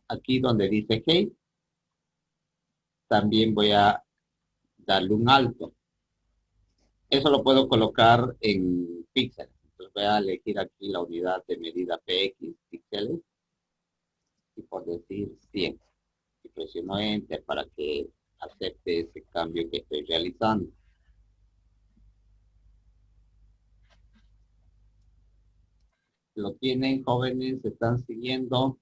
Aquí donde dice height, también voy a darle un alto. Eso lo puedo colocar en píxeles. Entonces voy a elegir aquí la unidad de medida PX, píxeles, y por decir 100. Y presiono Enter para que acepte ese cambio que estoy realizando. Lo tienen, jóvenes, están siguiendo.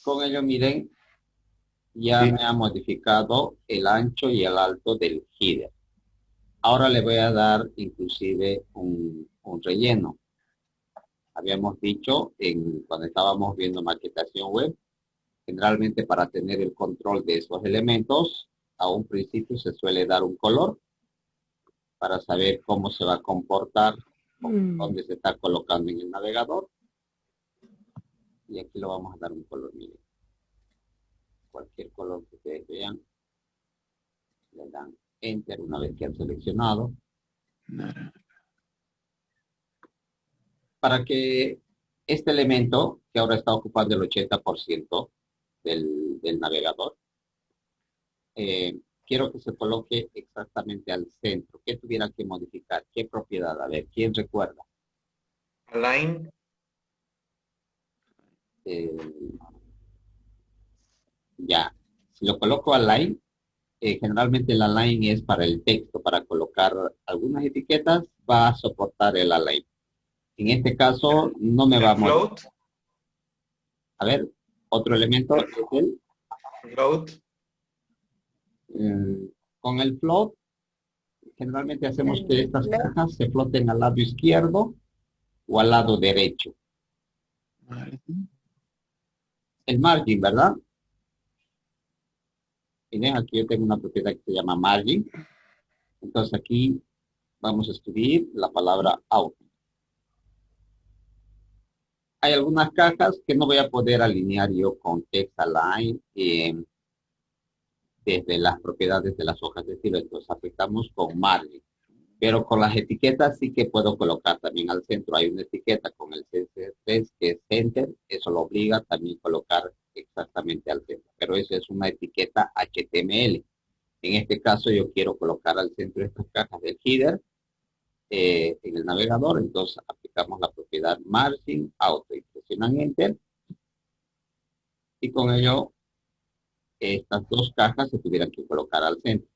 Con ello, miren, ya Sí. me ha modificado el ancho y el alto del header. Ahora le voy a dar inclusive un relleno. Habíamos dicho cuando estábamos viendo maquetación web, generalmente para tener el control de esos elementos, a un principio se suele dar un color para saber cómo se va a comportar, dónde se está colocando en el navegador. Y aquí lo vamos a dar un color, miren. Cualquier color que ustedes vean, le dan Enter una vez que han seleccionado. Para que este elemento, que ahora está ocupando el 80% del navegador, quiero que se coloque exactamente al centro. ¿Qué tuviera que modificar? ¿Qué propiedad? A ver, ¿quién recuerda? Align. Ya, si lo coloco align, generalmente el align es para el texto, para colocar algunas etiquetas, va a soportar el align. En este caso, no me va a modificar. Float. A ver, otro elemento es el Float. con el float. Generalmente hacemos que estas cajas se floten al lado izquierdo o al lado derecho. El margin, ¿verdad? Miren, aquí yo tengo una propiedad que se llama margin. Entonces aquí vamos a escribir la palabra out. Hay algunas cajas que no voy a poder alinear yo con text align desde las propiedades de las hojas de estilo. Entonces afectamos con margin. Pero con las etiquetas sí que puedo colocar también al centro. Hay una etiqueta con el CSS que es Center. Eso lo obliga también a colocar exactamente al centro. Pero eso es una etiqueta HTML. En este caso yo quiero colocar al centro estas cajas del header en el navegador. Entonces aplicamos la propiedad margin auto y presionan Enter. Y con ello estas dos cajas se tuvieran que colocar al centro.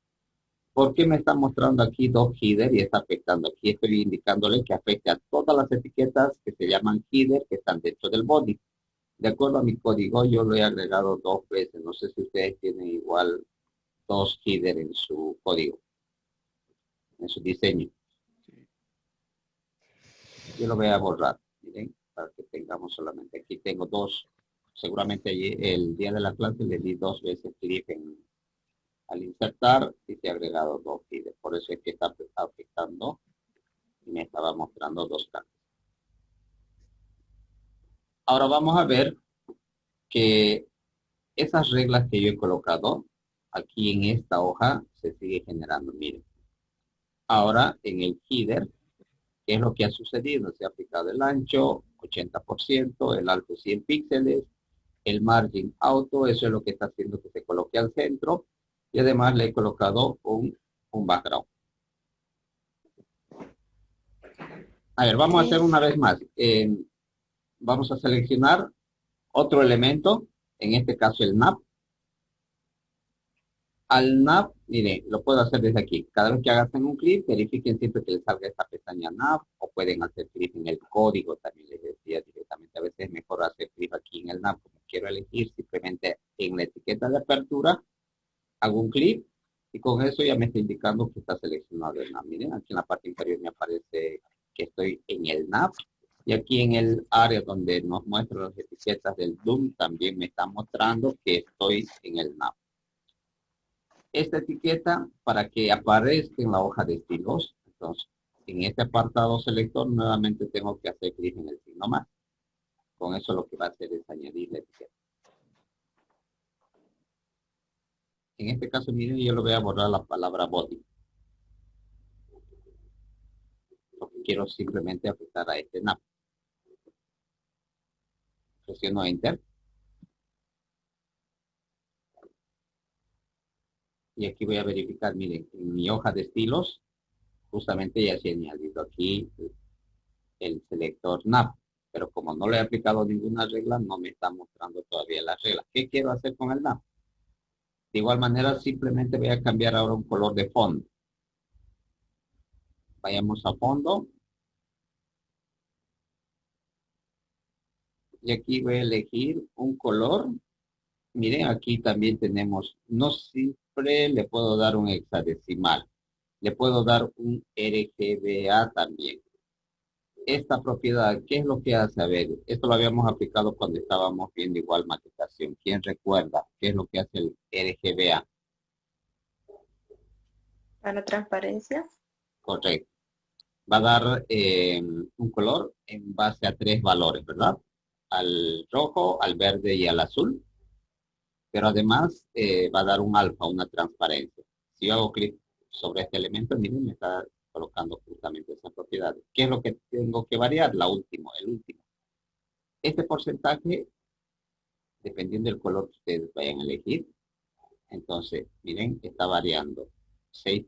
¿Por qué me está mostrando aquí dos header y está afectando? Aquí estoy indicándole que afecte a todas las etiquetas que se llaman header que están dentro del body. De acuerdo a mi código, yo lo he agregado 2 veces. No sé si ustedes tienen igual 2 header en su código, en su diseño. Yo lo voy a borrar, miren, para que tengamos solamente. Aquí tengo 2. Seguramente el día de la clase le di 2 veces clic al insertar y se ha agregado 2 headers. Por eso es que está afectando y me estaba mostrando 2 cajas. Ahora vamos a ver que esas reglas que yo he colocado aquí en esta hoja se sigue generando. Miren, ahora en el header, ¿qué es lo que ha sucedido? Se ha aplicado el ancho, 80%, el alto 100 píxeles, el margin auto, eso es lo que está haciendo que se coloque al centro, y además le he colocado un background. A ver, vamos a hacer una vez más. Vamos a seleccionar otro elemento, en este caso el nav. Al nav, miren, lo puedo hacer desde aquí. Cada vez que hagan un clic, verifiquen siempre que les salga esta pestaña nav, o pueden hacer clic en el código, también les decía directamente. A veces es mejor hacer clic aquí en el nav, como quiero elegir, simplemente en la etiqueta de apertura, hago un clic, y con eso ya me está indicando que está seleccionado el nav. Miren, aquí en la parte inferior me aparece que estoy en el nav, y aquí en el área donde nos muestra las etiquetas del Doom, también me está mostrando que estoy en el nav. Esta etiqueta para que aparezca en la hoja de estilos. Entonces, en este apartado selector nuevamente tengo que hacer clic en el signo más. Con eso lo que va a hacer es añadir la etiqueta. En este caso, miren, yo lo voy a borrar la palabra body. Porque quiero simplemente aplicar a este nav. Presiono Enter. Y aquí voy a verificar, miren, en mi hoja de estilos, justamente ya se ha añadido aquí el selector nav. Pero como no le he aplicado ninguna regla, no me está mostrando todavía las reglas. ¿Qué quiero hacer con el nav? De igual manera, simplemente voy a cambiar ahora un color de fondo. Vayamos a fondo. Y aquí voy a elegir un color. Miren, aquí también tenemos, no siempre le puedo dar un hexadecimal. Le puedo dar un RGBA también. Esta propiedad, ¿qué es lo que hace? A ver, esto lo habíamos aplicado cuando estábamos viendo igual maquetación. ¿Quién recuerda qué es lo que hace el RGBA? Para transparencia. Correcto. Va a dar un color en base a 3 valores, ¿verdad? Al rojo, al verde y al azul. Pero además va a dar un alfa, una transparencia. Si yo hago clic sobre este elemento, miren, me está colocando justamente esas propiedades. ¿Qué es lo que tengo que variar? El último. Este porcentaje, dependiendo del color que ustedes vayan a elegir, entonces, miren, está variando. 6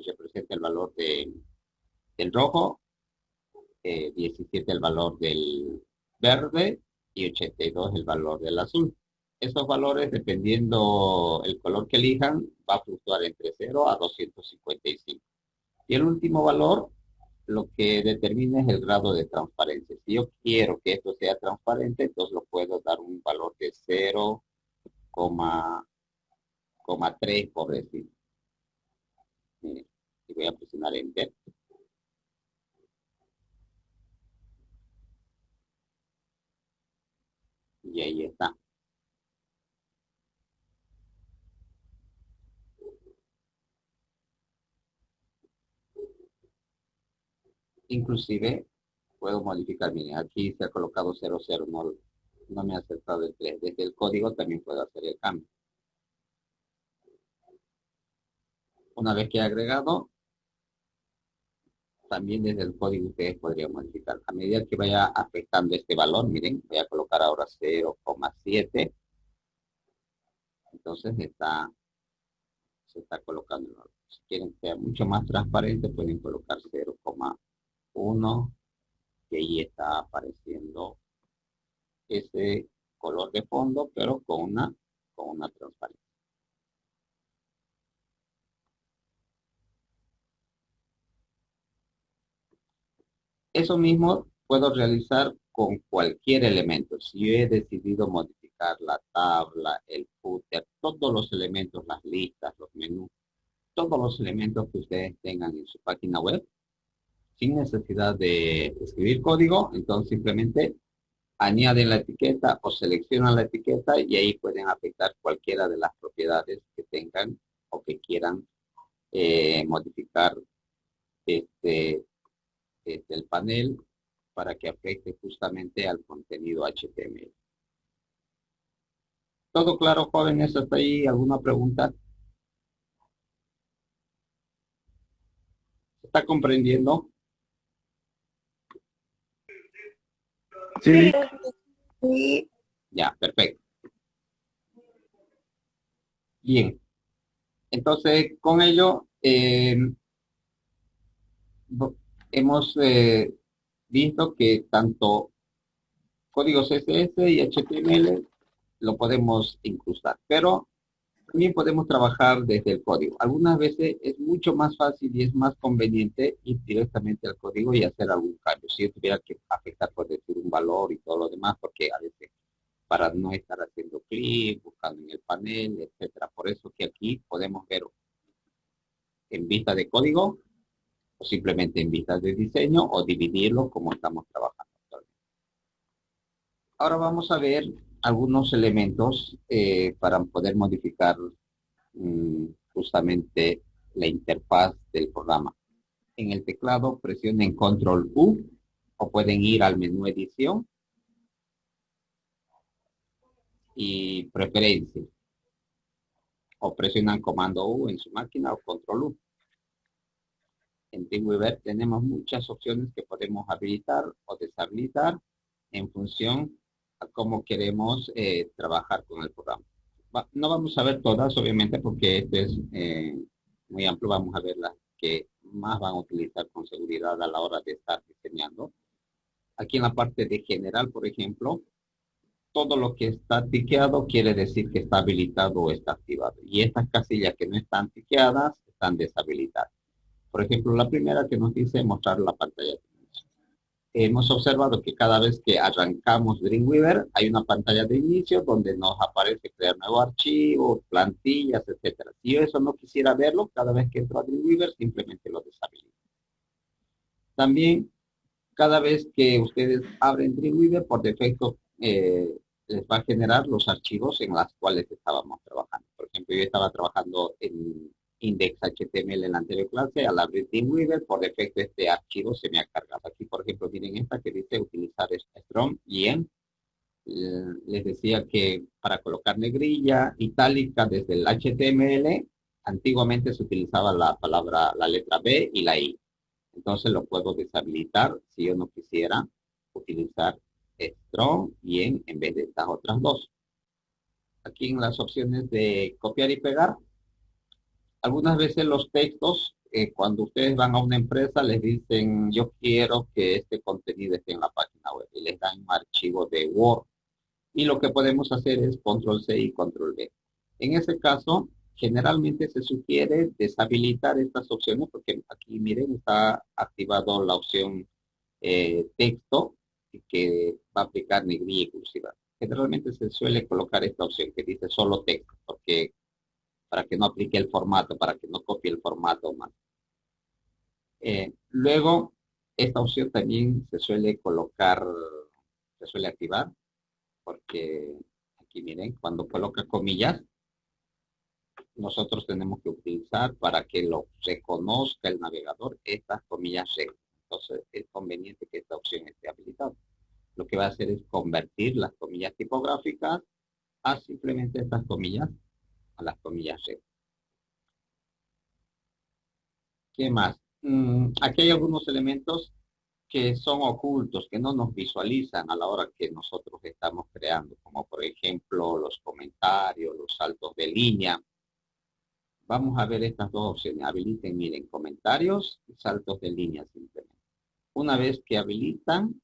representa el valor del rojo, 17 el valor del verde y 82 el valor del azul. Esos valores, dependiendo el color que elijan, va a fluctuar entre 0 a 255. Y el último valor, lo que determina es el grado de transparencia. Si yo quiero que esto sea transparente, entonces lo puedo dar un valor de 0,3 por decir. Miren, y voy a presionar Enter. Y ahí está. Inclusive puedo modificar, miren, aquí se ha colocado 00, no me ha aceptado el 3. Desde el código también puedo hacer el cambio. Una vez que he agregado, también desde el código ustedes podrían modificar. A medida que vaya afectando este valor, miren, voy a colocar ahora 0,7. Entonces se está colocando. Si quieren que sea mucho más transparente, pueden colocar 0,1. Y ahí está apareciendo ese color de fondo, pero con una transparencia. Eso mismo puedo realizar con cualquier elemento. Si yo he decidido modificar la tabla, el footer, todos los elementos, las listas, los menús, todos los elementos que ustedes tengan en su página web, sin necesidad de escribir código, entonces simplemente añaden la etiqueta o seleccionan la etiqueta y ahí pueden afectar cualquiera de las propiedades que tengan o que quieran modificar el panel para que afecte justamente al contenido HTML. ¿Todo claro, jóvenes? ¿Hasta ahí alguna pregunta? ¿Se está comprendiendo? Sí, Sí, Ya, perfecto. Bien. Entonces, con ello, hemos visto que tanto código CSS y HTML lo podemos incrustar, pero también podemos trabajar desde el código. Algunas veces es mucho más fácil y es más conveniente ir directamente al código y hacer algún cambio. Si yo tuviera que afectar, por decir, un valor y todo lo demás, porque a veces para no estar haciendo clic, buscando en el panel, etcétera. Por eso que aquí podemos ver en vista de código o simplemente en vista de diseño o dividirlo como estamos trabajando actualmente. Ahora vamos a ver algunos elementos para poder modificar justamente la interfaz del programa. En el teclado presionen Control U o pueden ir al menú edición y preferencias o presionan Comando U en su máquina o Control U. En Dreamweaver tenemos muchas opciones que podemos habilitar o deshabilitar en función a cómo queremos trabajar con el programa. No vamos a ver todas, obviamente, porque esto es muy amplio. Vamos a ver las que más van a utilizar con seguridad a la hora de estar diseñando. Aquí en la parte de general, por ejemplo, todo lo que está tiqueado quiere decir que está habilitado o está activado. Y estas casillas que no están tiqueadas están deshabilitadas. Por ejemplo, la primera que nos dice mostrar la pantalla de inicio. Hemos observado que cada vez que arrancamos Dreamweaver hay una pantalla de inicio donde nos aparece crear nuevo archivo, plantillas, etcétera. Si yo eso no quisiera verlo, cada vez que entro a Dreamweaver simplemente lo deshabilito. También cada vez que ustedes abren Dreamweaver, por defecto les va a generar los archivos en los cuales estábamos trabajando. Por ejemplo, yo estaba trabajando en index.html en la anterior clase. Al abrir Dreamweaver, por defecto este archivo se me ha cargado. Aquí, por ejemplo, miren esta que dice utilizar strong y en. Les decía que para colocar negrilla itálica desde el HTML, antiguamente se utilizaba la letra B y la I. Entonces lo puedo deshabilitar si yo no quisiera utilizar strong y en vez de estas otras dos. Aquí en las opciones de copiar y pegar, algunas veces los textos, cuando ustedes van a una empresa, les dicen, yo quiero que este contenido esté en la página web y les dan un archivo de Word. Y lo que podemos hacer es control C y control V. En ese caso, generalmente se sugiere deshabilitar estas opciones porque aquí, miren, está activado la opción texto que va a aplicar negrilla y cursiva. Generalmente se suele colocar esta opción que dice solo texto, porque para que no aplique el formato, para que no copie el formato más. Luego, esta opción también se suele colocar, se suele activar, porque aquí miren, cuando coloca comillas, nosotros tenemos que utilizar para que lo reconozca el navegador estas comillas reglas. Entonces es conveniente que esta opción esté habilitada. Lo que va a hacer es convertir las comillas tipográficas a simplemente estas comillas, a las comillas reglas. ¿Qué más? Aquí hay algunos elementos que son ocultos, que no nos visualizan a la hora que nosotros estamos creando, como por ejemplo los comentarios, los saltos de línea. Vamos a ver estas dos opciones. Habiliten, miren, comentarios y saltos de línea simplemente. Una vez que habilitan,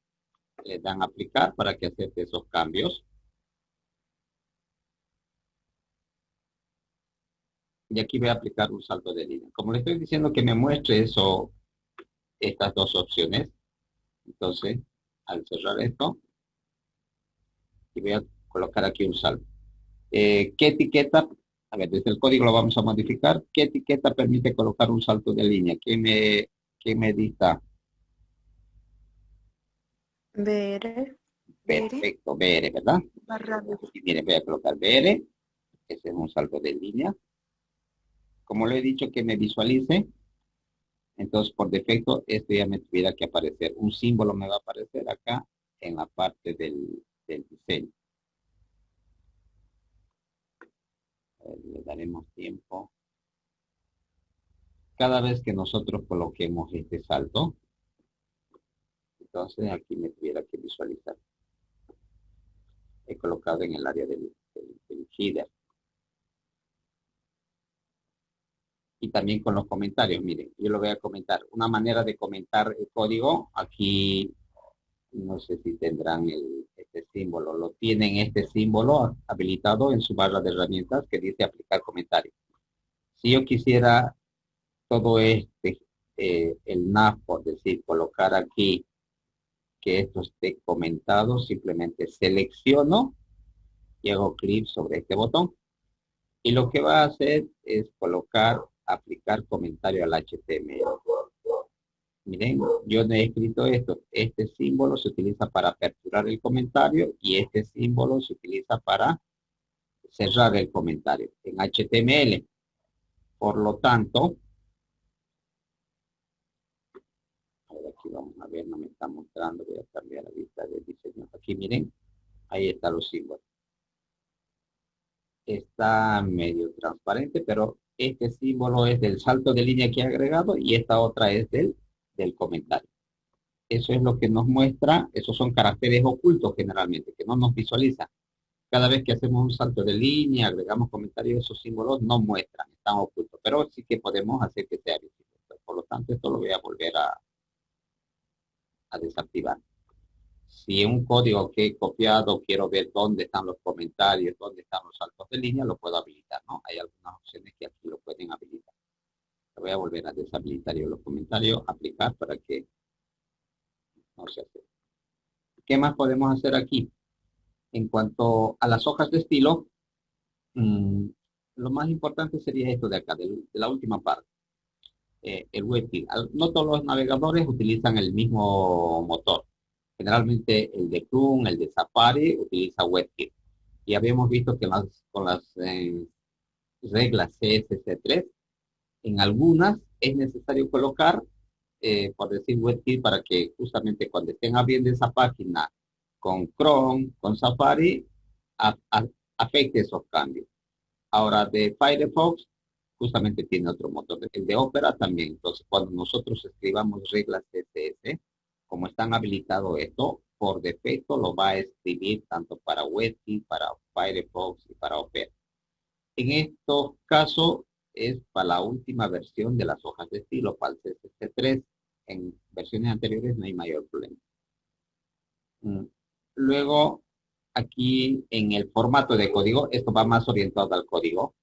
le dan a aplicar para que acepte esos cambios. Y aquí voy a aplicar un salto de línea. Como le estoy diciendo que me muestre eso, estas dos opciones, entonces al cerrar esto, y voy a colocar aquí un salto. ¿Qué etiqueta? A ver, desde el código lo vamos a modificar. ¿Qué etiqueta permite colocar un salto de línea? ¿Qué me dicta? ver, Perfecto, BR, ¿verdad? barra Y miren, voy a colocar BR. Ese es un salto de línea. Como lo he dicho, que me visualice. Entonces, por defecto, esto ya me tuviera que aparecer. Un símbolo me va a aparecer acá en la parte del diseño. Le daremos tiempo. Cada vez que nosotros coloquemos este salto, entonces aquí me tuviera que visualizar. He colocado en el área del header. Y también con los comentarios, miren, yo lo voy a comentar. Una manera de comentar el código, aquí no sé si tendrán este símbolo. Lo tienen este símbolo habilitado en su barra de herramientas que dice aplicar comentarios. Si yo quisiera todo el nav, por decir, colocar aquí que esto esté comentado, simplemente selecciono y hago clic sobre este botón. Y lo que va a hacer es aplicar comentario al HTML. Miren, yo no he escrito esto. Este símbolo se utiliza para aperturar el comentario y este símbolo se utiliza para cerrar el comentario en HTML. Por lo tanto, aquí vamos a ver, no me está mostrando, voy a cambiar la vista de diseño. Aquí miren, ahí están los símbolos. Está medio transparente, pero este símbolo es del salto de línea que he agregado y esta otra es del comentario. Eso es lo que nos muestra, esos son caracteres ocultos generalmente, que no nos visualizan. Cada vez que hacemos un salto de línea, agregamos comentarios, esos símbolos no muestran, están ocultos, pero sí que podemos hacer que sea visible. Por lo tanto, esto lo voy a volver a desactivar. Si un código que he copiado, quiero ver dónde están los comentarios, dónde están los saltos de línea, lo puedo habilitar, ¿no? Hay algunas opciones que aquí lo pueden habilitar. Lo voy a volver a deshabilitar yo los comentarios, aplicar para que no se hace. ¿Qué más podemos hacer aquí? En cuanto a las hojas de estilo, lo más importante sería esto de acá, de la última parte. El WebKit. No todos los navegadores utilizan el mismo motor. Generalmente el de Chrome, el de Safari, utiliza WebKit. Y habíamos visto que con las reglas CSS3, en algunas es necesario colocar, por decir WebKit, para que justamente cuando estén abriendo esa página con Chrome, con Safari, afecte esos cambios. Ahora, de Firefox, justamente tiene otro motor. El de Opera también. Entonces, cuando nosotros escribamos reglas CSS, como están habilitado esto, por defecto lo va a escribir tanto para WebKit, para Firefox y para Opera. En estos casos, es para la última versión de las hojas de estilo, para el CSS3. En versiones anteriores no hay mayor problema. Luego, aquí en el formato de código, esto va más orientado al código,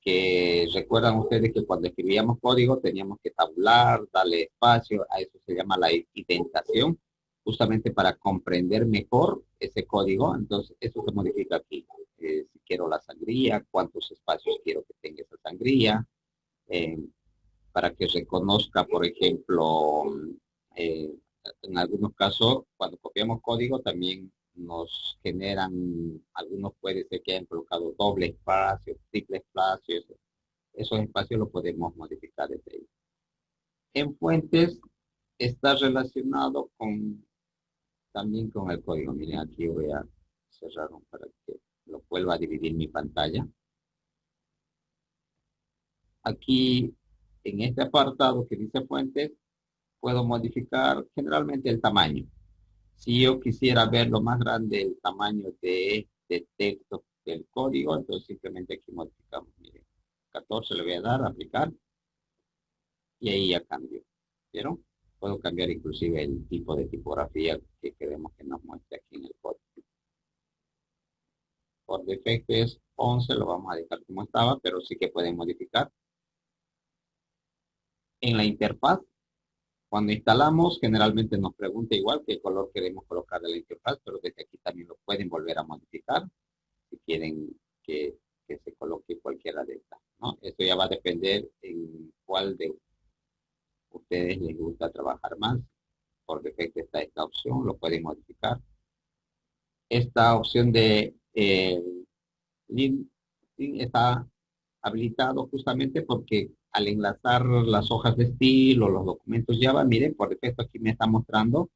que recuerdan ustedes que cuando escribíamos código teníamos que tabular, darle espacio, a eso se llama la indentación, justamente para comprender mejor ese código. Entonces, eso se modifica aquí. Si quiero la sangría, cuántos espacios quiero que tenga esa sangría, para que reconozca, por ejemplo, en algunos casos, cuando copiamos código, también nos generan, algunos puede ser que hayan colocado doble espacio, triple espacio, esos espacios los podemos modificar desde ahí. En fuentes está relacionado también con el código. Miren, aquí voy a cerrar para que lo vuelva a dividir mi pantalla. Aquí, en este apartado que dice fuentes, puedo modificar generalmente el tamaño. Si yo quisiera ver lo más grande el tamaño de texto del código, entonces simplemente aquí modificamos. Miren, 14 le voy a dar, aplicar, y ahí ya cambio. ¿Vieron? Puedo cambiar inclusive el tipo de tipografía que queremos que nos muestre aquí en el código. Por defecto es 11, lo vamos a dejar como estaba, pero sí que pueden modificar. En la interfaz, cuando instalamos, generalmente nos pregunta igual qué color queremos colocar en la interfaz, pero desde aquí también lo pueden volver a modificar si quieren que se coloque cualquiera de estas, ¿no? Esto ya va a depender en cuál de ustedes les gusta trabajar más. Por defecto está esta opción, lo pueden modificar. Esta opción de link está habilitado justamente porque al enlazar las hojas de estilo, los documentos Java, miren, por defecto aquí me está mostrando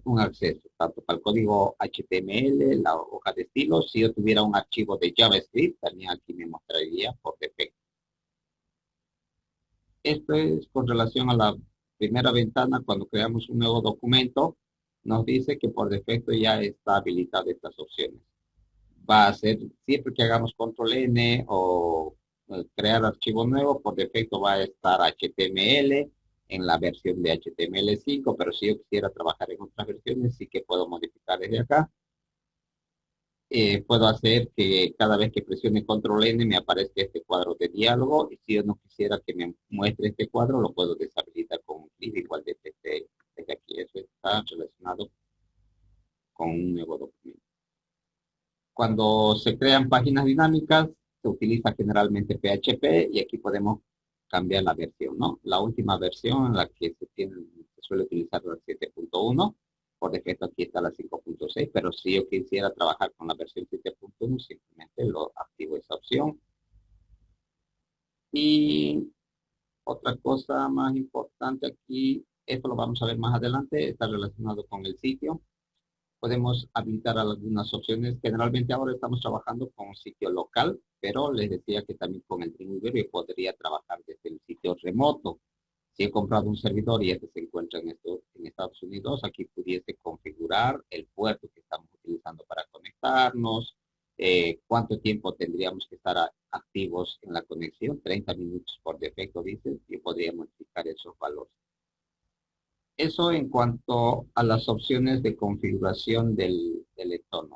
un acceso, tanto para el código HTML, la hoja de estilo. Si yo tuviera un archivo de JavaScript, también aquí me mostraría por defecto. Esto es con relación a la primera ventana. Cuando creamos un nuevo documento, nos dice que por defecto ya está habilitada estas opciones. Va a ser, siempre que hagamos control N o crear archivo nuevo, por defecto va a estar HTML en la versión de HTML5, pero si yo quisiera trabajar en otras versiones, sí que puedo modificar desde acá. Puedo hacer que cada vez que presione control N me aparezca este cuadro de diálogo, y si yo no quisiera que me muestre este cuadro, lo puedo deshabilitar con un clic igual desde aquí. Eso está relacionado con un nuevo documento. Cuando se crean páginas dinámicas, se utiliza generalmente PHP, y aquí podemos cambiar la versión, ¿no? La última versión en la que se suele utilizar la 7.1, por defecto aquí está la 5.6, pero si yo quisiera trabajar con la versión 7.1, simplemente lo activo esa opción. Y otra cosa más importante aquí, esto lo vamos a ver más adelante, está relacionado con el sitio. Podemos habilitar algunas opciones. Generalmente ahora estamos trabajando con un sitio local, pero les decía que también con el Dreamweaver podría trabajar desde el sitio remoto. Si he comprado un servidor y este se encuentra en Estados Unidos, aquí pudiese configurar el puerto que estamos utilizando para conectarnos, cuánto tiempo tendríamos que estar activos en la conexión, 30 minutos por defecto, dice, y podría modificar esos valores. Eso en cuanto a las opciones de configuración del entorno.